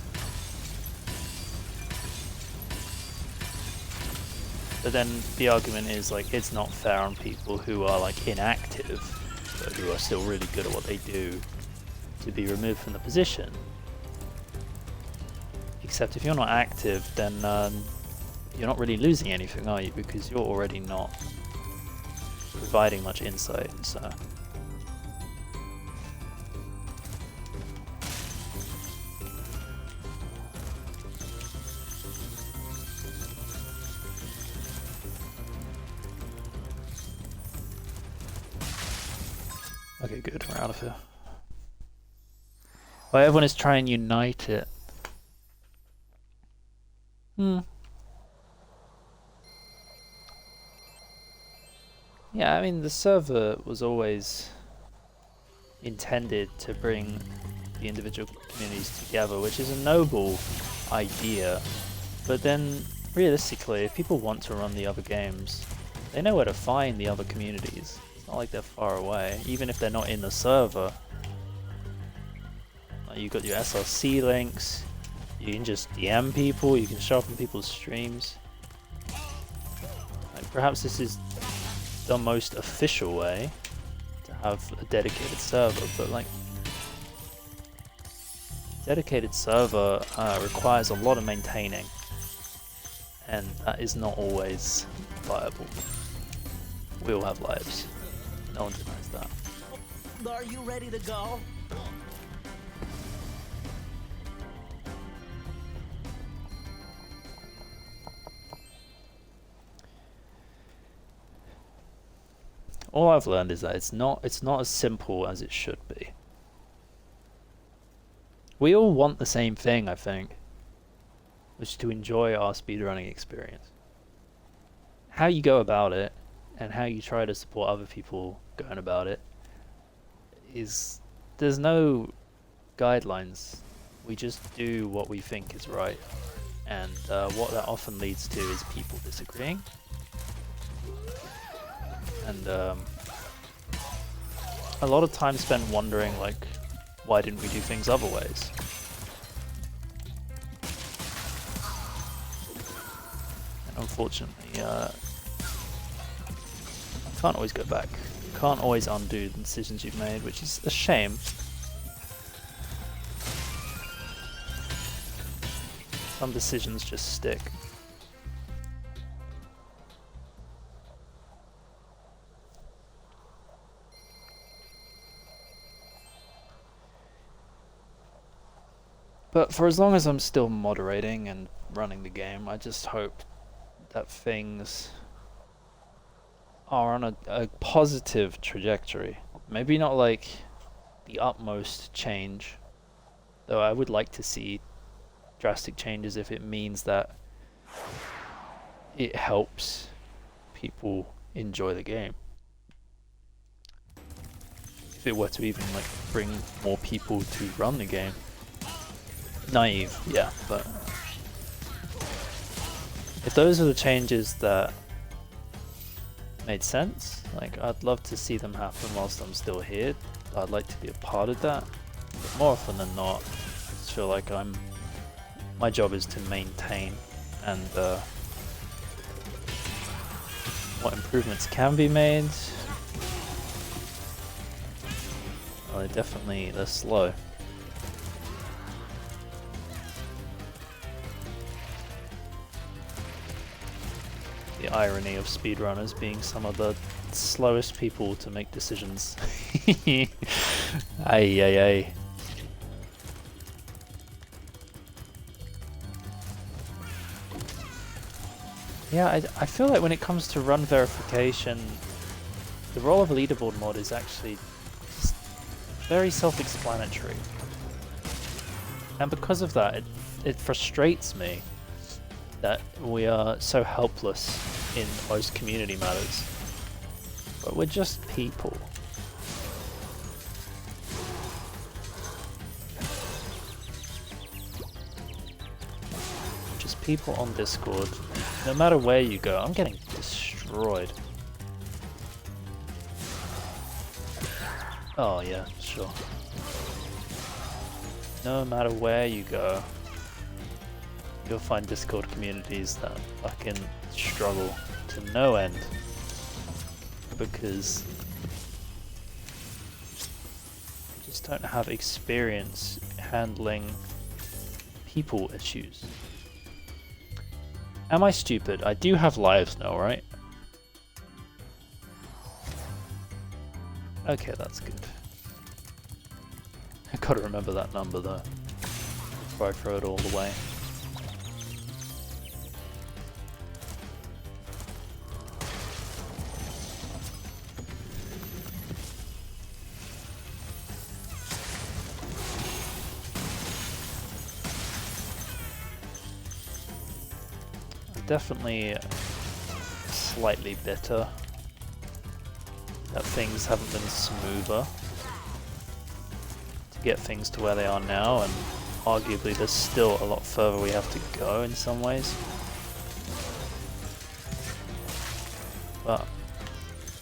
But then the argument is, like, it's not fair on people who are, like, inactive, but who are still really good at what they do, to be removed from the position. Except if you're not active, then you're not really losing anything, are you? Because you're already not providing much insight, so... Okay, good, we're out of here. Well, everyone is trying to unite it. Yeah, I mean, the server was always intended to bring the individual communities together, which is a noble idea. But then, realistically, if people want to run the other games, they know where to find the other communities. It's not like they're far away, even if they're not in the server. Like, you've got your SRT links, you can just DM people, you can show up in people's streams. Like, perhaps this is the most official way to have a dedicated server, but like, dedicated server requires a lot of maintaining, and that is not always viable. We all have lives. No one denies that. Are you ready to go? All I've learned is that it's not as simple as it should be. We all want the same thing, I think, which is to enjoy our speedrunning experience. How you go about it, and how you try to support other people going about it, is, there's no guidelines. We just do what we think is right, and what that often leads to is people disagreeing. And a lot of time spent wondering, like, why didn't we do things other ways? And unfortunately, I can't always go back. You can't always undo the decisions you've made, which is a shame. Some decisions just stick. But for as long as I'm still moderating and running the game, I just hope that things are on a positive trajectory. Maybe not like the utmost change, though I would like to see drastic changes if it means that it helps people enjoy the game. If it were to even like bring more people to run the game. Naive, yeah, but if those are the changes that made sense, like I'd love to see them happen whilst I'm still here. I'd like to be a part of that. But more often than not, I just feel like my job is to maintain and what improvements can be made. Well, they're slow. The irony of speedrunners being some of the slowest people to make decisions. Ay, ay, ay. Yeah, I feel like when it comes to run verification, the role of a leaderboard mod is actually very self-explanatory. And because of that, it frustrates me that we are so helpless in most community matters. But we're just people. Just people on Discord. No matter where you go, I'm getting destroyed. Oh yeah, sure. No matter where you go, you'll find Discord communities that fucking struggle to no end because they just don't have experience handling people issues. Am I stupid? I do have lives now, right? Okay, that's good. I gotta remember that number though, before I throw it all away. Definitely slightly bitter that things haven't been smoother to get things to where they are now, and arguably there's still a lot further we have to go in some ways. But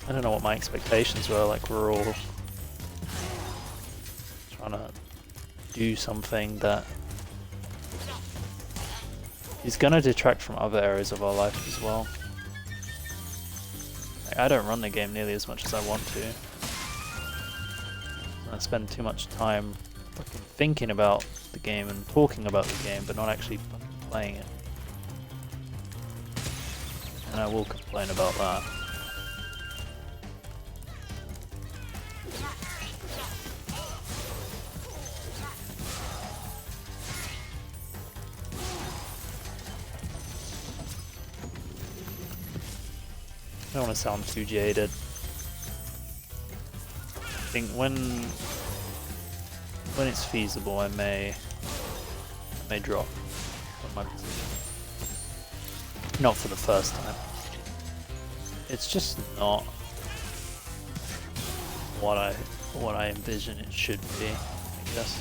I don't know what my expectations were, like we're all trying to do something that is going to detract from other areas of our life as well. Like, I don't run the game nearly as much as I want to. I spend too much time fucking thinking about the game and talking about the game, but not actually fucking playing it. And I will complain about that. I don't want to sound too jaded. I think when it's feasible, I may drop from my position. Not for the first time. It's just not what I envision it should be, I guess.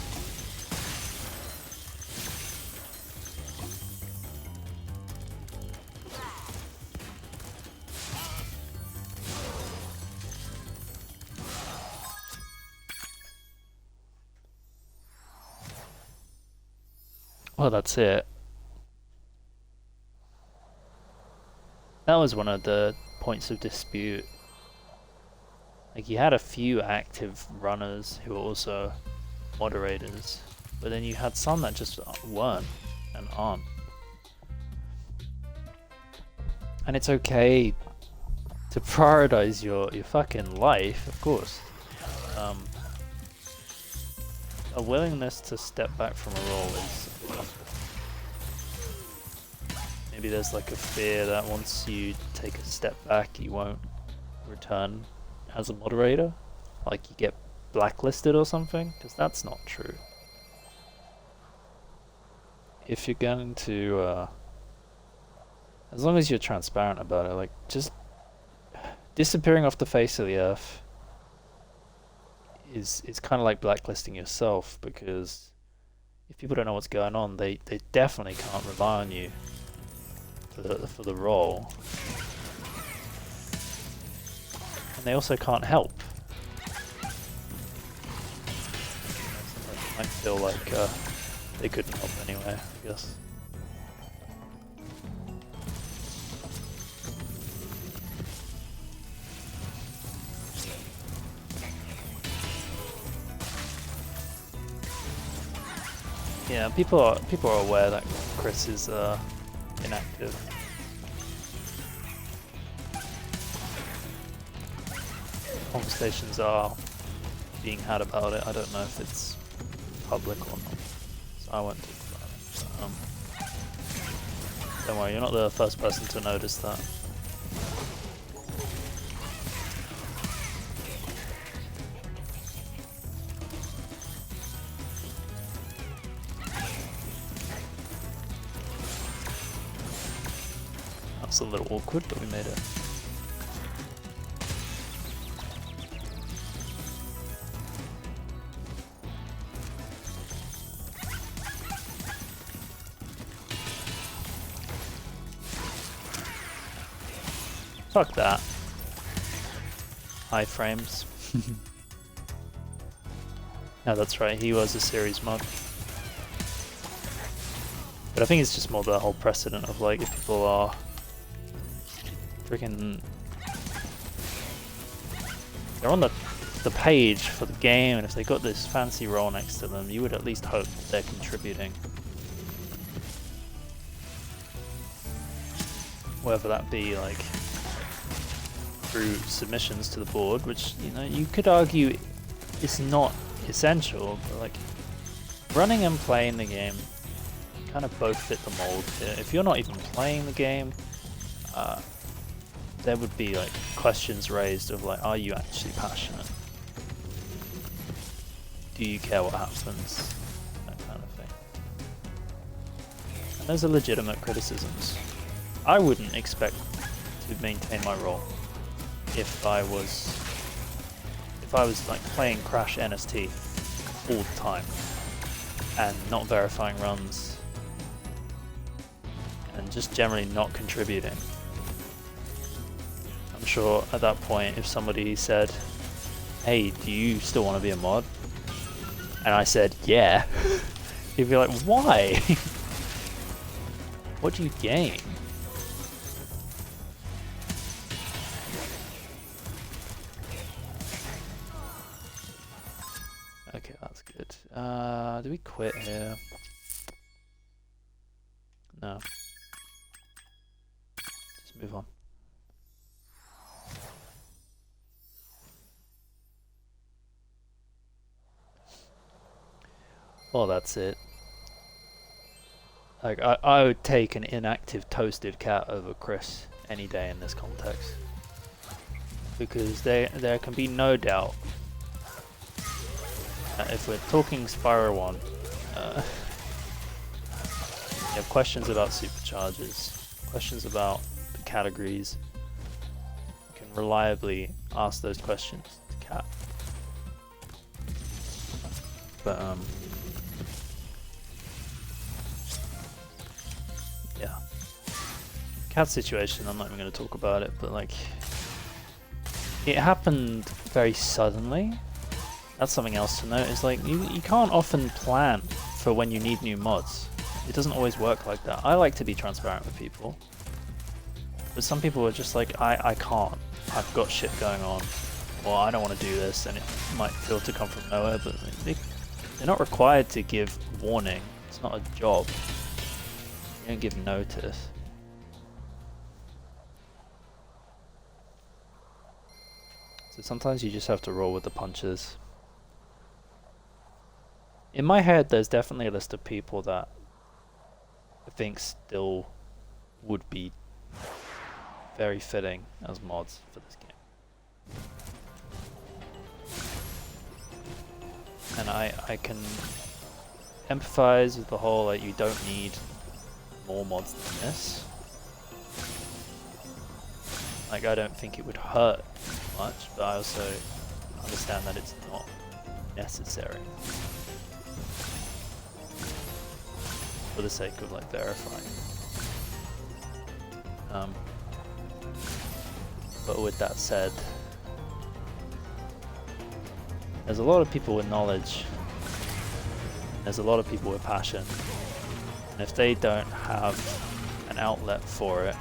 Well, that's it. That was one of the points of dispute. Like, you had a few active runners who were also moderators, but then you had some that just weren't and aren't. And it's okay to prioritize your fucking life, of course. A willingness to step back from a role is maybe there's like a fear that once you take a step back you won't return as a moderator. like you get blacklisted or something, because that's not true. If you're going to, as long as you're transparent about it, like just disappearing off the face of the earth is kind of like blacklisting yourself, because if people don't know what's going on, they definitely can't rely on you for the role, and they also can't help. Sometimes it might feel like they couldn't help anyway, I guess. Yeah, people are aware that Chris is inactive. Conversations are being had about it. I don't know if it's public or not, so I won't talk about it. But, don't worry, you're not the first person to notice that. That's a little awkward, but we made it. Fuck that. High frames. No, that's right, he was a series mod. But I think it's just more the whole precedent of like, if people are freaking... they're on the page for the game, and if they got this fancy role next to them, you would at least hope that they're contributing. Whether that be like through submissions to the board, which, you know, you could argue is not essential, but like running and playing the game kind of both fit the mold here. If you're not even playing the game, there would be like questions raised of like, are you actually passionate? Do you care what happens? That kind of thing. And those are legitimate criticisms. I wouldn't expect to maintain my role if I was like playing Crash NST all the time and not verifying runs and just generally not contributing. I'm sure at that point, if somebody said, hey, do you still want to be a mod? And I said, yeah, you'd be like, why? What do you gain? Okay, that's good. Do we quit here? No. Just move on. Well, that's it. Like, I would take an inactive toasted cat over Chris any day in this context. Because there can be no doubt that if we're talking Spyro 1, you have questions about supercharges, questions about the categories, you can reliably ask those questions to Cat. But yeah, Cat's situation, I'm not even going to talk about it, but like, it happened very suddenly. That's something else to note, is like, you can't often plan for when you need new mods. It doesn't always work like that. I like to be transparent with people, but some people are just like, I can't, I've got shit going on, or I don't want to do this, and it might feel to come from nowhere, but they're not required to give warning. It's not a job. You don't give notice. So sometimes you just have to roll with the punches. In my head, there's definitely a list of people that I think still would be very fitting as mods for this game. And I can empathize with the whole, like, you don't need more mods than this. Like, I don't think it would hurt much, but I also understand that it's not necessary for the sake of, like, verifying. But with that said, there's a lot of people with knowledge, there's a lot of people with passion, and if they don't have an outlet for it,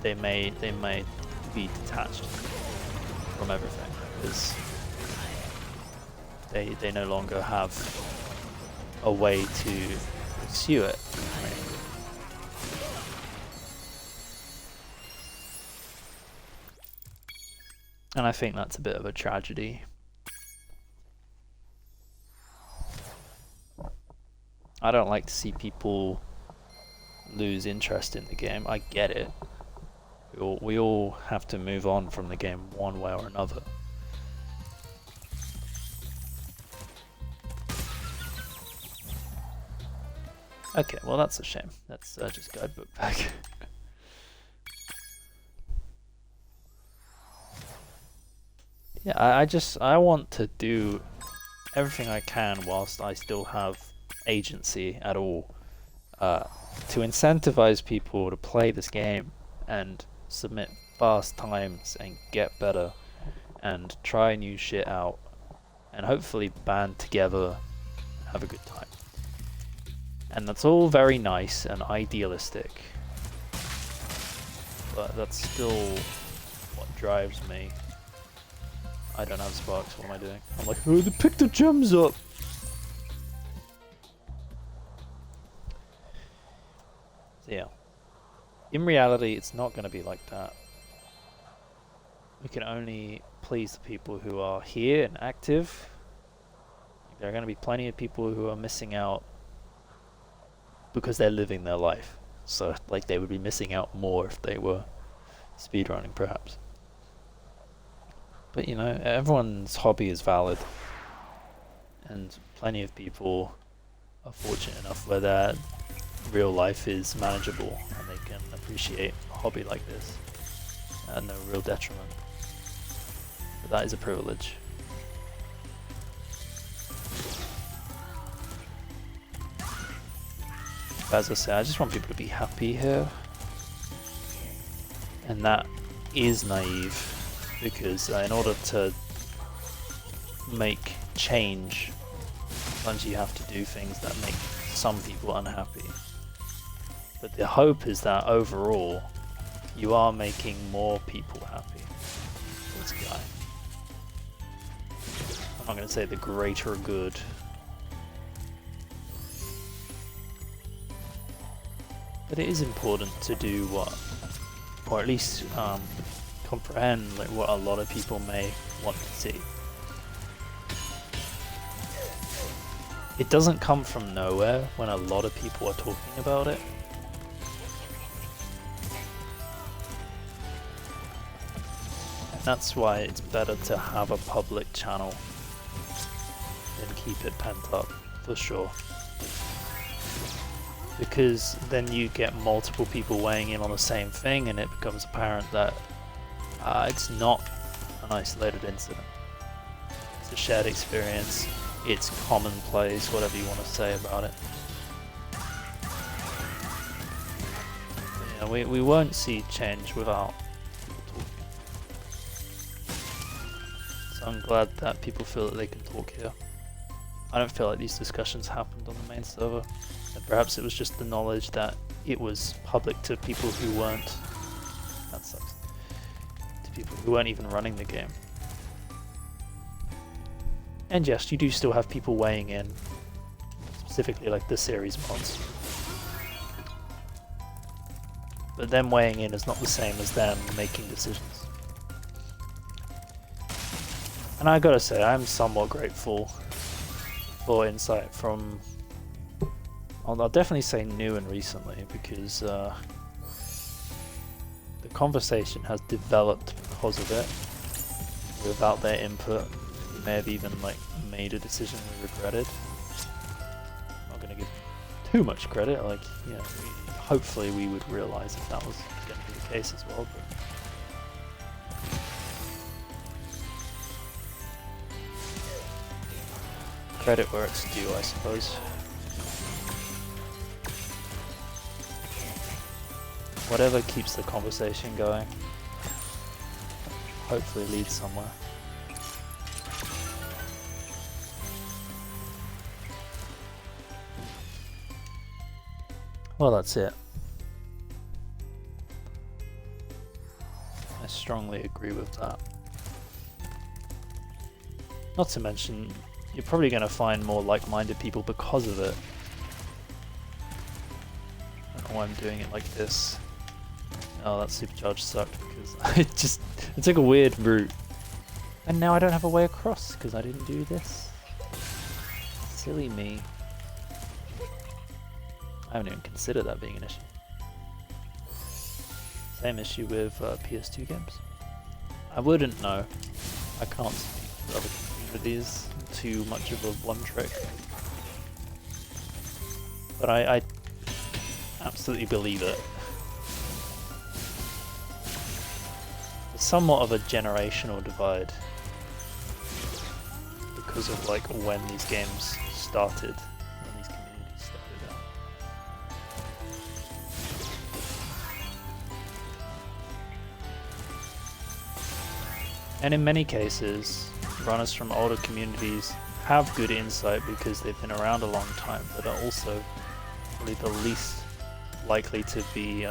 they may be detached from everything because they no longer have a way to pursue it. Right? And I think that's a bit of a tragedy. I don't like to see people lose interest in the game. I get it. We all have to move on from the game one way or another. Okay, well that's a shame. That's just guidebook back. Yeah, I want to do everything I can whilst I still have agency at all, to incentivize people to play this game and submit fast times and get better and try new shit out and hopefully band together and have a good time. And that's all very nice and idealistic, but that's still what drives me. I don't have sparks, what am I doing? I'm like, oh, they picked the gems up! So yeah. In reality, it's not going to be like that. We can only please the people who are here and active. There are going to be plenty of people who are missing out because they're living their life. So, like, they would be missing out more if they were speedrunning, perhaps. But, you know, everyone's hobby is valid. And plenty of people are fortunate enough where their real life is manageable and they can appreciate a hobby like this at no real detriment. But that is a privilege. But as I say, I just want people to be happy here. And that is naive, because in order to make change, sometimes you have to do things that make some people unhappy. But the hope is that overall, you are making more people happy. This guy. I'm not going to say the greater good. But it is important to do what, or at least comprehend like what a lot of people may want to see. It doesn't come from nowhere when a lot of people are talking about it. And that's why it's better to have a public channel than keep it pent up, for sure. Because then you get multiple people weighing in on the same thing and it becomes apparent that it's not an isolated incident. It's a shared experience, it's commonplace, whatever you want to say about it. But yeah, we won't see change without people talking. So I'm glad that people feel that they can talk here. I don't feel like these discussions happened on the main server. And perhaps it was just the knowledge that it was public to people who weren't. That sucks. To people who weren't even running the game. And yes, you do still have people weighing in, specifically like the series mods. But them weighing in is not the same as them making decisions. And I gotta say, I'm somewhat grateful for insight from, I'll definitely say new and recently, because the conversation has developed because of it. without their input, we may have even like made a decision we regretted. I'm not gonna give too much credit, like, you know, hopefully we would realize if that was going to be the case as well, but credit where it's due, I suppose. Whatever keeps the conversation going, hopefully leads somewhere. Well, that's it. I strongly agree with that. Not to mention, you're probably going to find more like-minded people because of it. I don't know why I'm doing it like this. Oh, that supercharge sucked because it took a weird route. And now I don't have a way across because I didn't do this. Silly me. I haven't even considered that being an issue. Same issue with PS2 games. I wouldn't know. I can't speak for other communities too much of a one trick. But I absolutely believe it. It's somewhat of a generational divide because of like when these games started. And in many cases, runners from older communities have good insight because they've been around a long time, but are also probably the least likely to be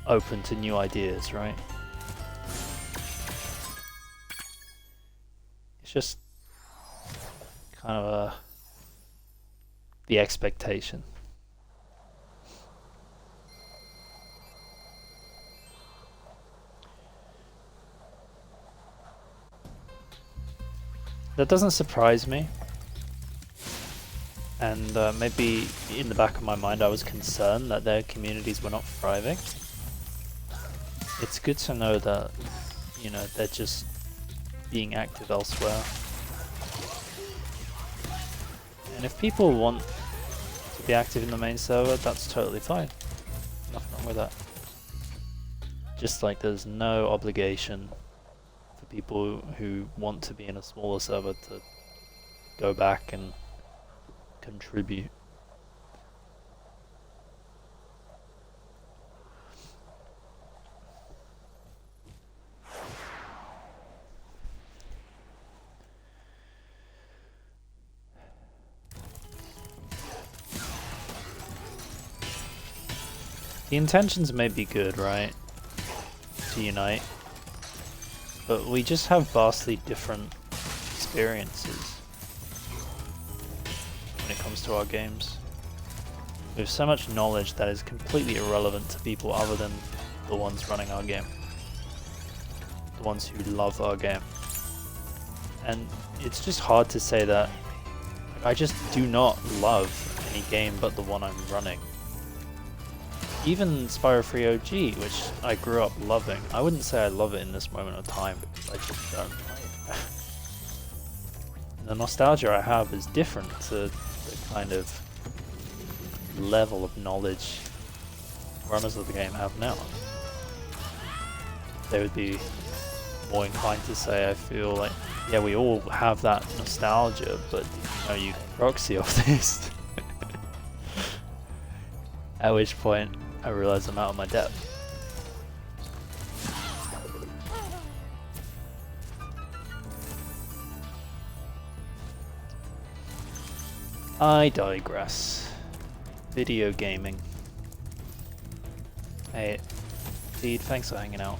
open to new ideas, right? It's just kind of the expectation. That doesn't surprise me, and maybe in the back of my mind I was concerned that their communities were not thriving. It's good to know that, you know, they're just being active elsewhere. And if people want to be active in the main server, that's totally fine. Nothing wrong with that. Just like there's no obligation people who want to be in a smaller server to go back and contribute. The intentions may be good, right? To unite. But we just have vastly different experiences when it comes to our games. We have so much knowledge that is completely irrelevant to people other than the ones running our game. The ones who love our game. And it's just hard to say that I just do not love any game but the one I'm running. Even Spyro 3 OG, which I grew up loving, I wouldn't say I love it in this moment of time because I just don't play it. The nostalgia I have is different to the kind of level of knowledge runners of the game have now. They would be more inclined to say, I feel like, yeah, we all have that nostalgia, but did you know you can proxy off this? At which point, I realize I'm out of my depth. I digress. Video gaming. Hey, Deed, thanks for hanging out.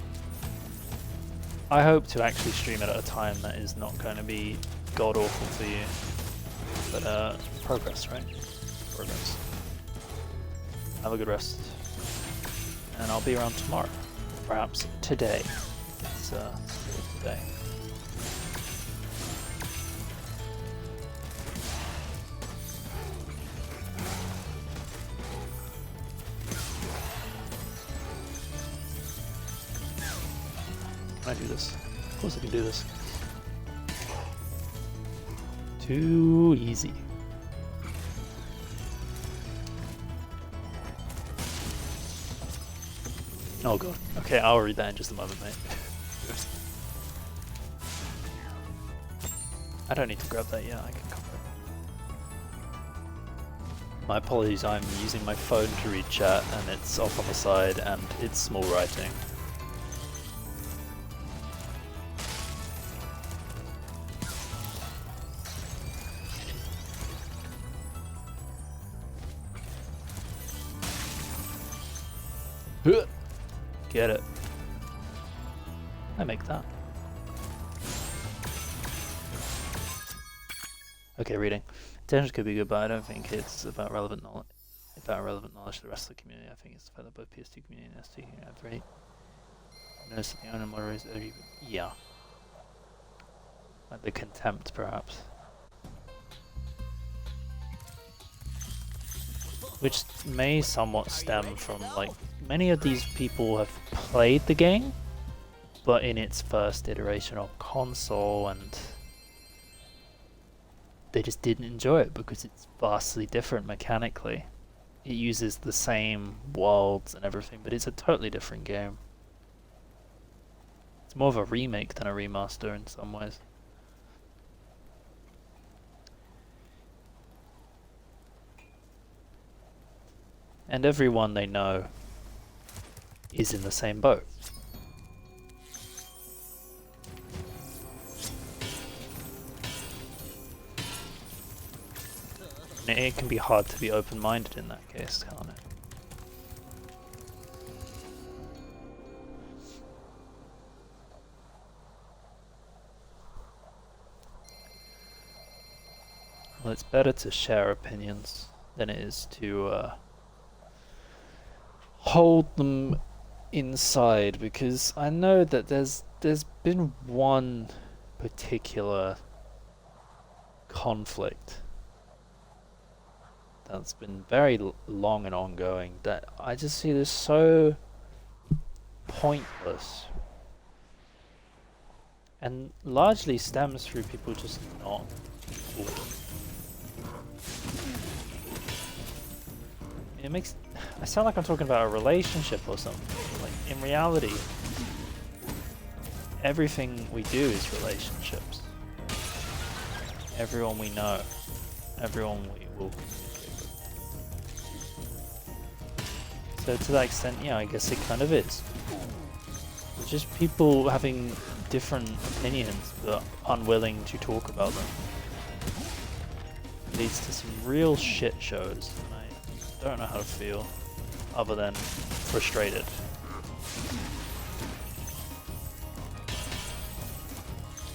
I hope to actually stream it at a time that is not going to be god awful for you. But progress, right? Progress. Have a good rest. And I'll be around tomorrow. Perhaps today. It's today. do this. Of course I can do this. Too easy. Oh god. Okay, I'll read that in just a moment, mate. I don't need to grab that yet, I can cover it. My apologies, I'm using my phone to read chat and it's off on the side and it's small writing. Get it. I make that. Okay, reading. Attention could be good, but I don't think it's about relevant knowledge. To the rest of the community. I think it's the fact that both PS2 community and ST have very notice that the owner moderators are even. Yeah. Like the contempt, perhaps. Which may somewhat stem from, like, many of these people have played the game, but in its first iteration on console, and they just didn't enjoy it because it's vastly different mechanically. It uses the same worlds and everything, but it's a totally different game. It's more of a remake than a remaster in some ways. And everyone they know is in the same boat. And it can be hard to be open-minded in that case, can't it? Well, it's better to share opinions than it is to hold them inside, because I know that there's been one particular conflict that's been very long and ongoing that I just feel is so pointless, and largely stems through people just not talking. It makes I sound like I'm talking about a relationship or something. Like, in reality, everything we do is relationships. Everyone we know, everyone we will communicate with. So to that extent, yeah, I guess it kind of is. It's just people having different opinions but unwilling to talk about them. It leads to some real shit shows, and I don't know how to feel other than frustrated.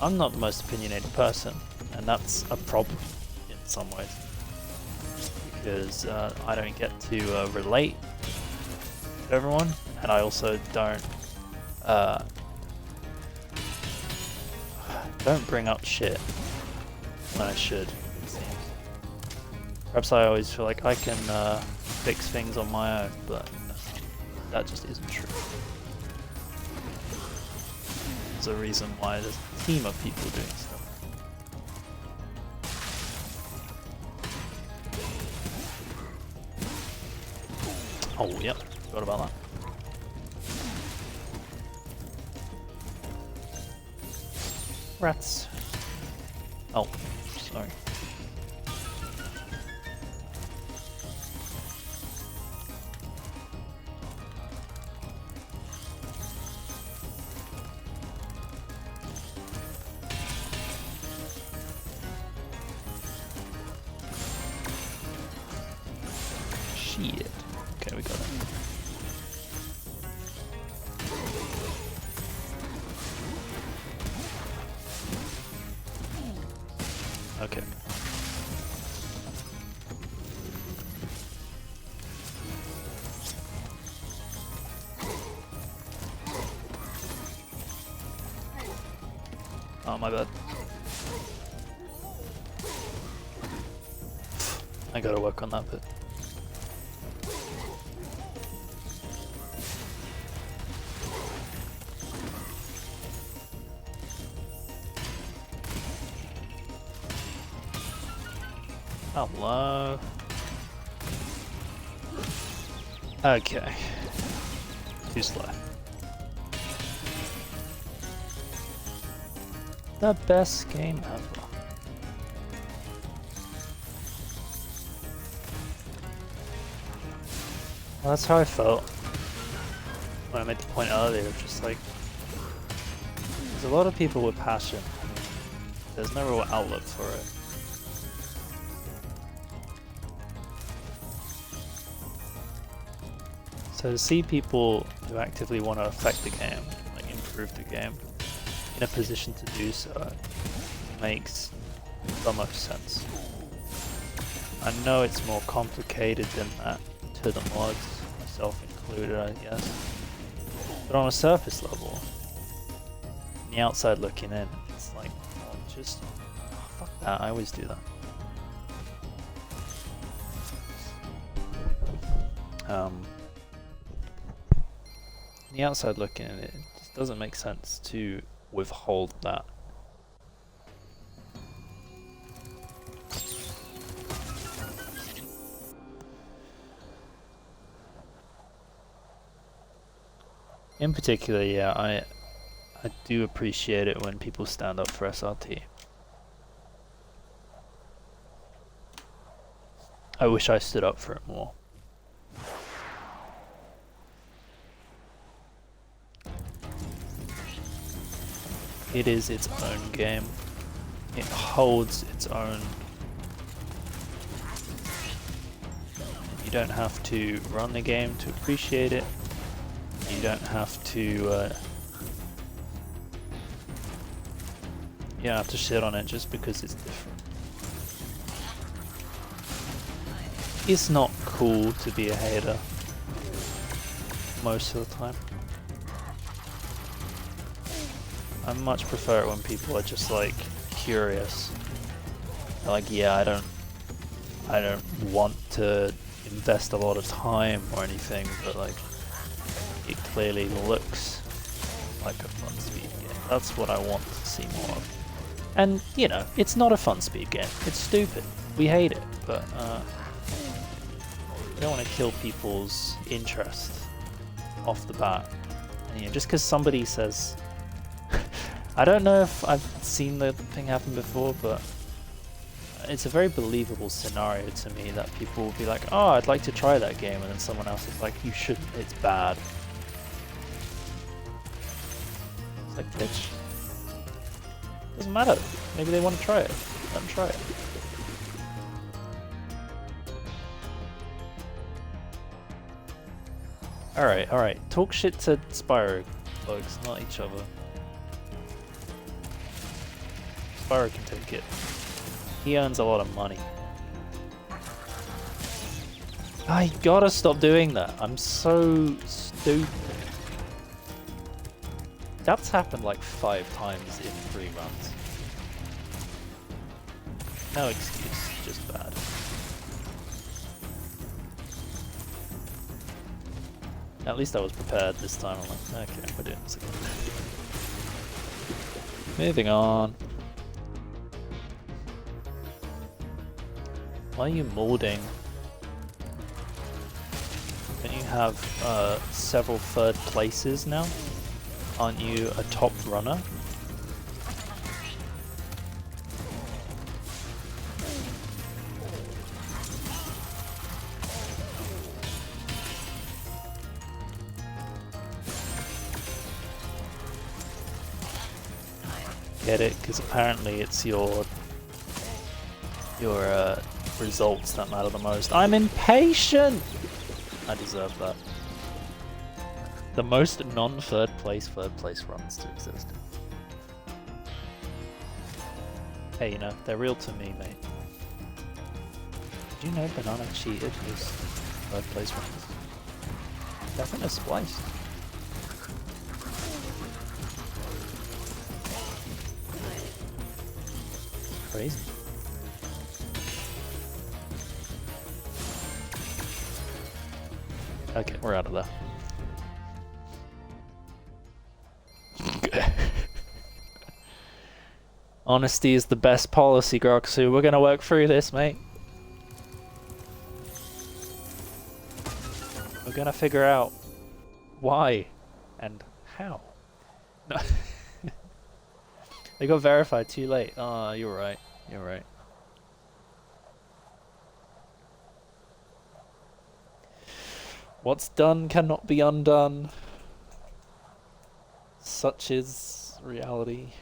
I'm not the most opinionated person, and that's a problem in some ways, because I don't get to relate to everyone, and I also don't bring up shit when I should, it seems. Perhaps I always feel like I can fix things on my own, but that just isn't true. There's a reason why there's a team of people doing stuff. Oh, yep, forgot about that. Rats. Oh, sorry. Shit. Okay, we got it. Okay. Oh, my bad. I gotta work on that bit. Hello. Okay. Too slow. The best game ever. Well, that's how I felt when I made the point earlier, just like, there's a lot of people with passion. There's no real outlet for it. So to see people who actively want to affect the game, like improve the game, in a position to do so, makes so much sense. I know it's more complicated than that to the mods, myself included, I guess. But on a surface level, from the outside looking in, it's like, oh, just fuck that. I always do that. The outside looking in, it just doesn't make sense to withhold that. In particular, yeah, I do appreciate it when people stand up for SRT. I wish I stood up for it more. It is its own game. It holds its own. You don't have to run the game to appreciate it. You don't have to you don't have to shit on it just because it's different. It's not cool to be a hater most of the time. I much prefer it when people are just like curious. They're like, yeah, I don't want to invest a lot of time or anything, but like it clearly looks like a fun speed game. That's what I want to see more of. And you know, it's not a fun speed game. It's stupid. We hate it, but we don't want to kill people's interest off the bat. And, you know, just because somebody says. I don't know if I've seen the thing happen before, but it's a very believable scenario to me that people will be like, oh, I'd like to try that game, and then someone else is like, you shouldn't, it's bad. It's like, bitch. Doesn't matter. Maybe they want to try it. Let them try it. Alright. Talk shit to Spyro bugs, not each other. Spyro can take it. He earns a lot of money. I gotta stop doing that. I'm so stupid. That's happened like 5 times in 3 runs. No excuse, just bad. At least I was prepared this time. I'm like, okay, we're doing this again. Moving on. Why are you molding? Don't you have several 3rd places now? Aren't you a top runner? Get it? Because apparently it's your results that matter the most. I'm impatient! I deserve that. The most non-third place runs to exist. Hey, you know, they're real to me, mate. Did you know Banana cheated his 3rd place runs? I think they're spliced. Crazy. Okay, we're out of there. Honesty is the best policy, Groxu. We're gonna work through this, mate. gonna figure out why and how. No. They got verified too late. Oh, you're right. You're right. What's done cannot be undone. Such is reality.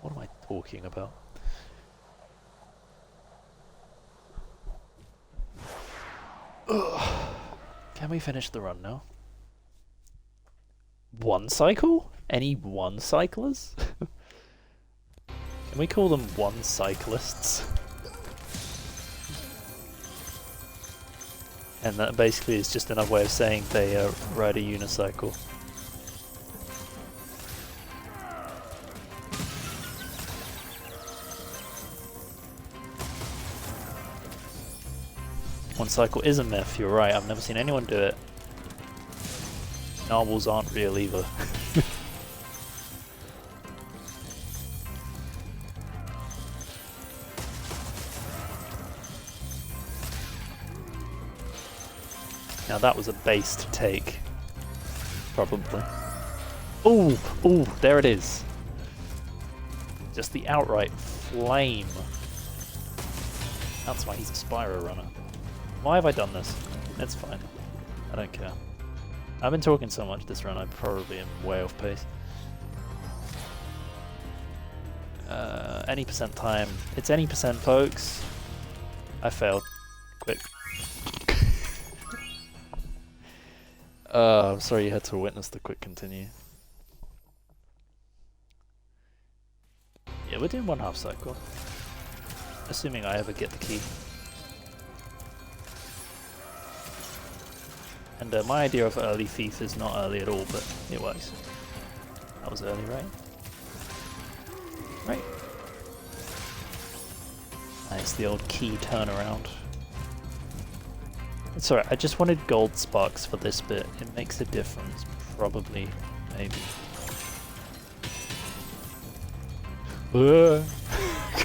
What am I talking about? Ugh. Can we finish the run now? One cycle? Any one cyclers? Can we call them one cyclists? And that basically is just another way of saying they ride a unicycle. One cycle is a myth, you're right, I've never seen anyone do it. Narwhals aren't real either. Now that was a based take. Probably. Ooh! Ooh! There it is! Just the outright flame. That's why he's a Spyro runner. Why have I done this? It's fine. I don't care. I've been talking so much this run, I probably am way off pace. Any percent time. It's any percent, folks. I failed. Quick. I'm sorry you had to witness the quick continue. Yeah, we're doing 1/2 cycle. Assuming I ever get the key. And my idea of early thief is not early at all, but it works. That was early, right? Right. Nice, the old key turnaround. It's alright, I just wanted gold sparks for this bit. It makes a difference. Probably. Maybe.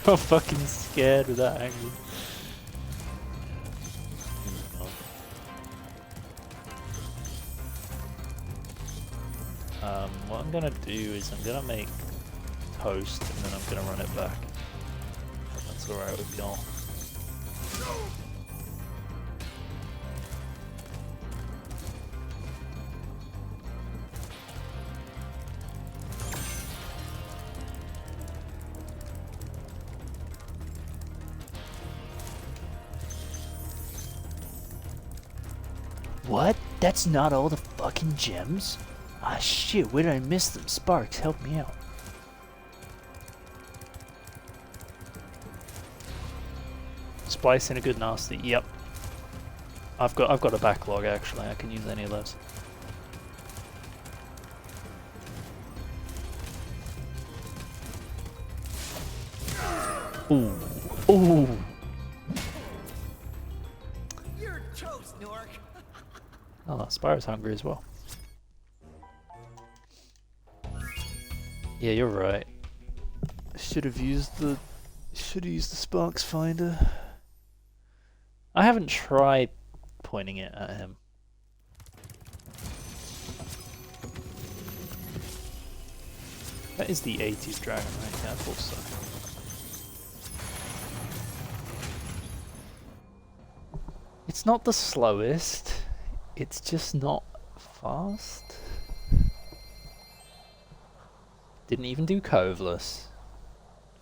Got fucking scared with that angle. What I'm gonna do is I'm gonna make toast and then I'm gonna run it back. That's alright with y'all. What? That's not all the fucking gems? Ah shit, where did I miss them? Sparks, help me out. Splicing a good nasty, yep. I've got a backlog actually, I can use any of those. Ooh. Ooh. You're toast, Nork. Oh, Spyro's hungry as well. Yeah, you're right. Should have used the sparks finder. I haven't tried pointing it at him. That is the 80s dragon, right? Yeah, I thought so. It's not the slowest. It's just not fast. Didn't even do coveless.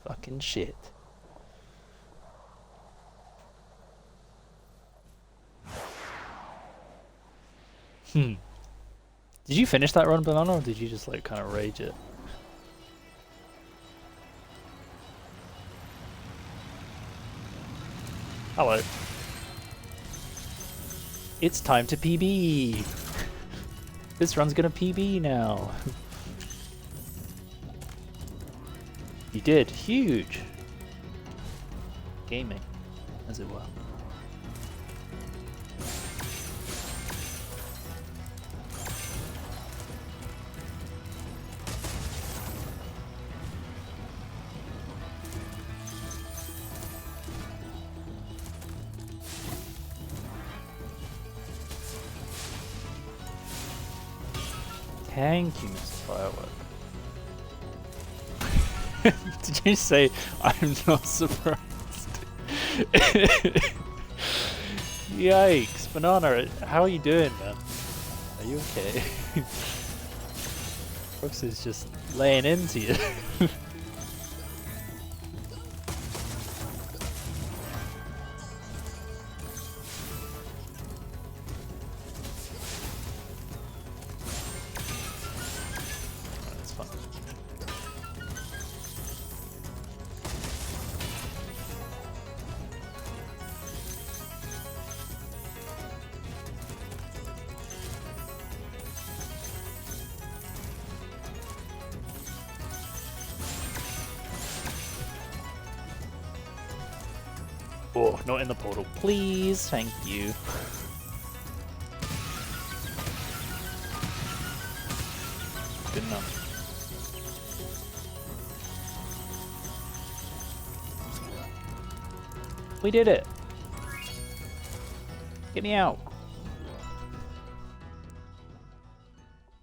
Fucking shit. Did you finish that run, Banana, or did you just like kind of rage it? Hello. It's time to PB! This run's gonna PB now. You did. Huge. Gaming, as it were. Thank you, Mr. Firework. Did you say I'm not surprised? Yikes, Banana, how are you doing, man? Are you okay? Brooks is just laying into you. That's fun. Oh, not in the portal. Please, thank you. Good enough. We did it! Get me out!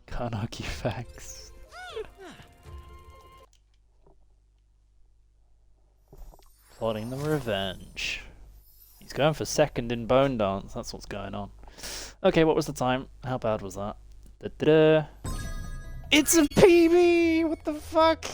Can't argue facts. Plotting the revenge. He's going for second in Bone Dance, that's what's going on. Okay, what was the time? How bad was that? Da-da-da. It's a PB! What the fuck?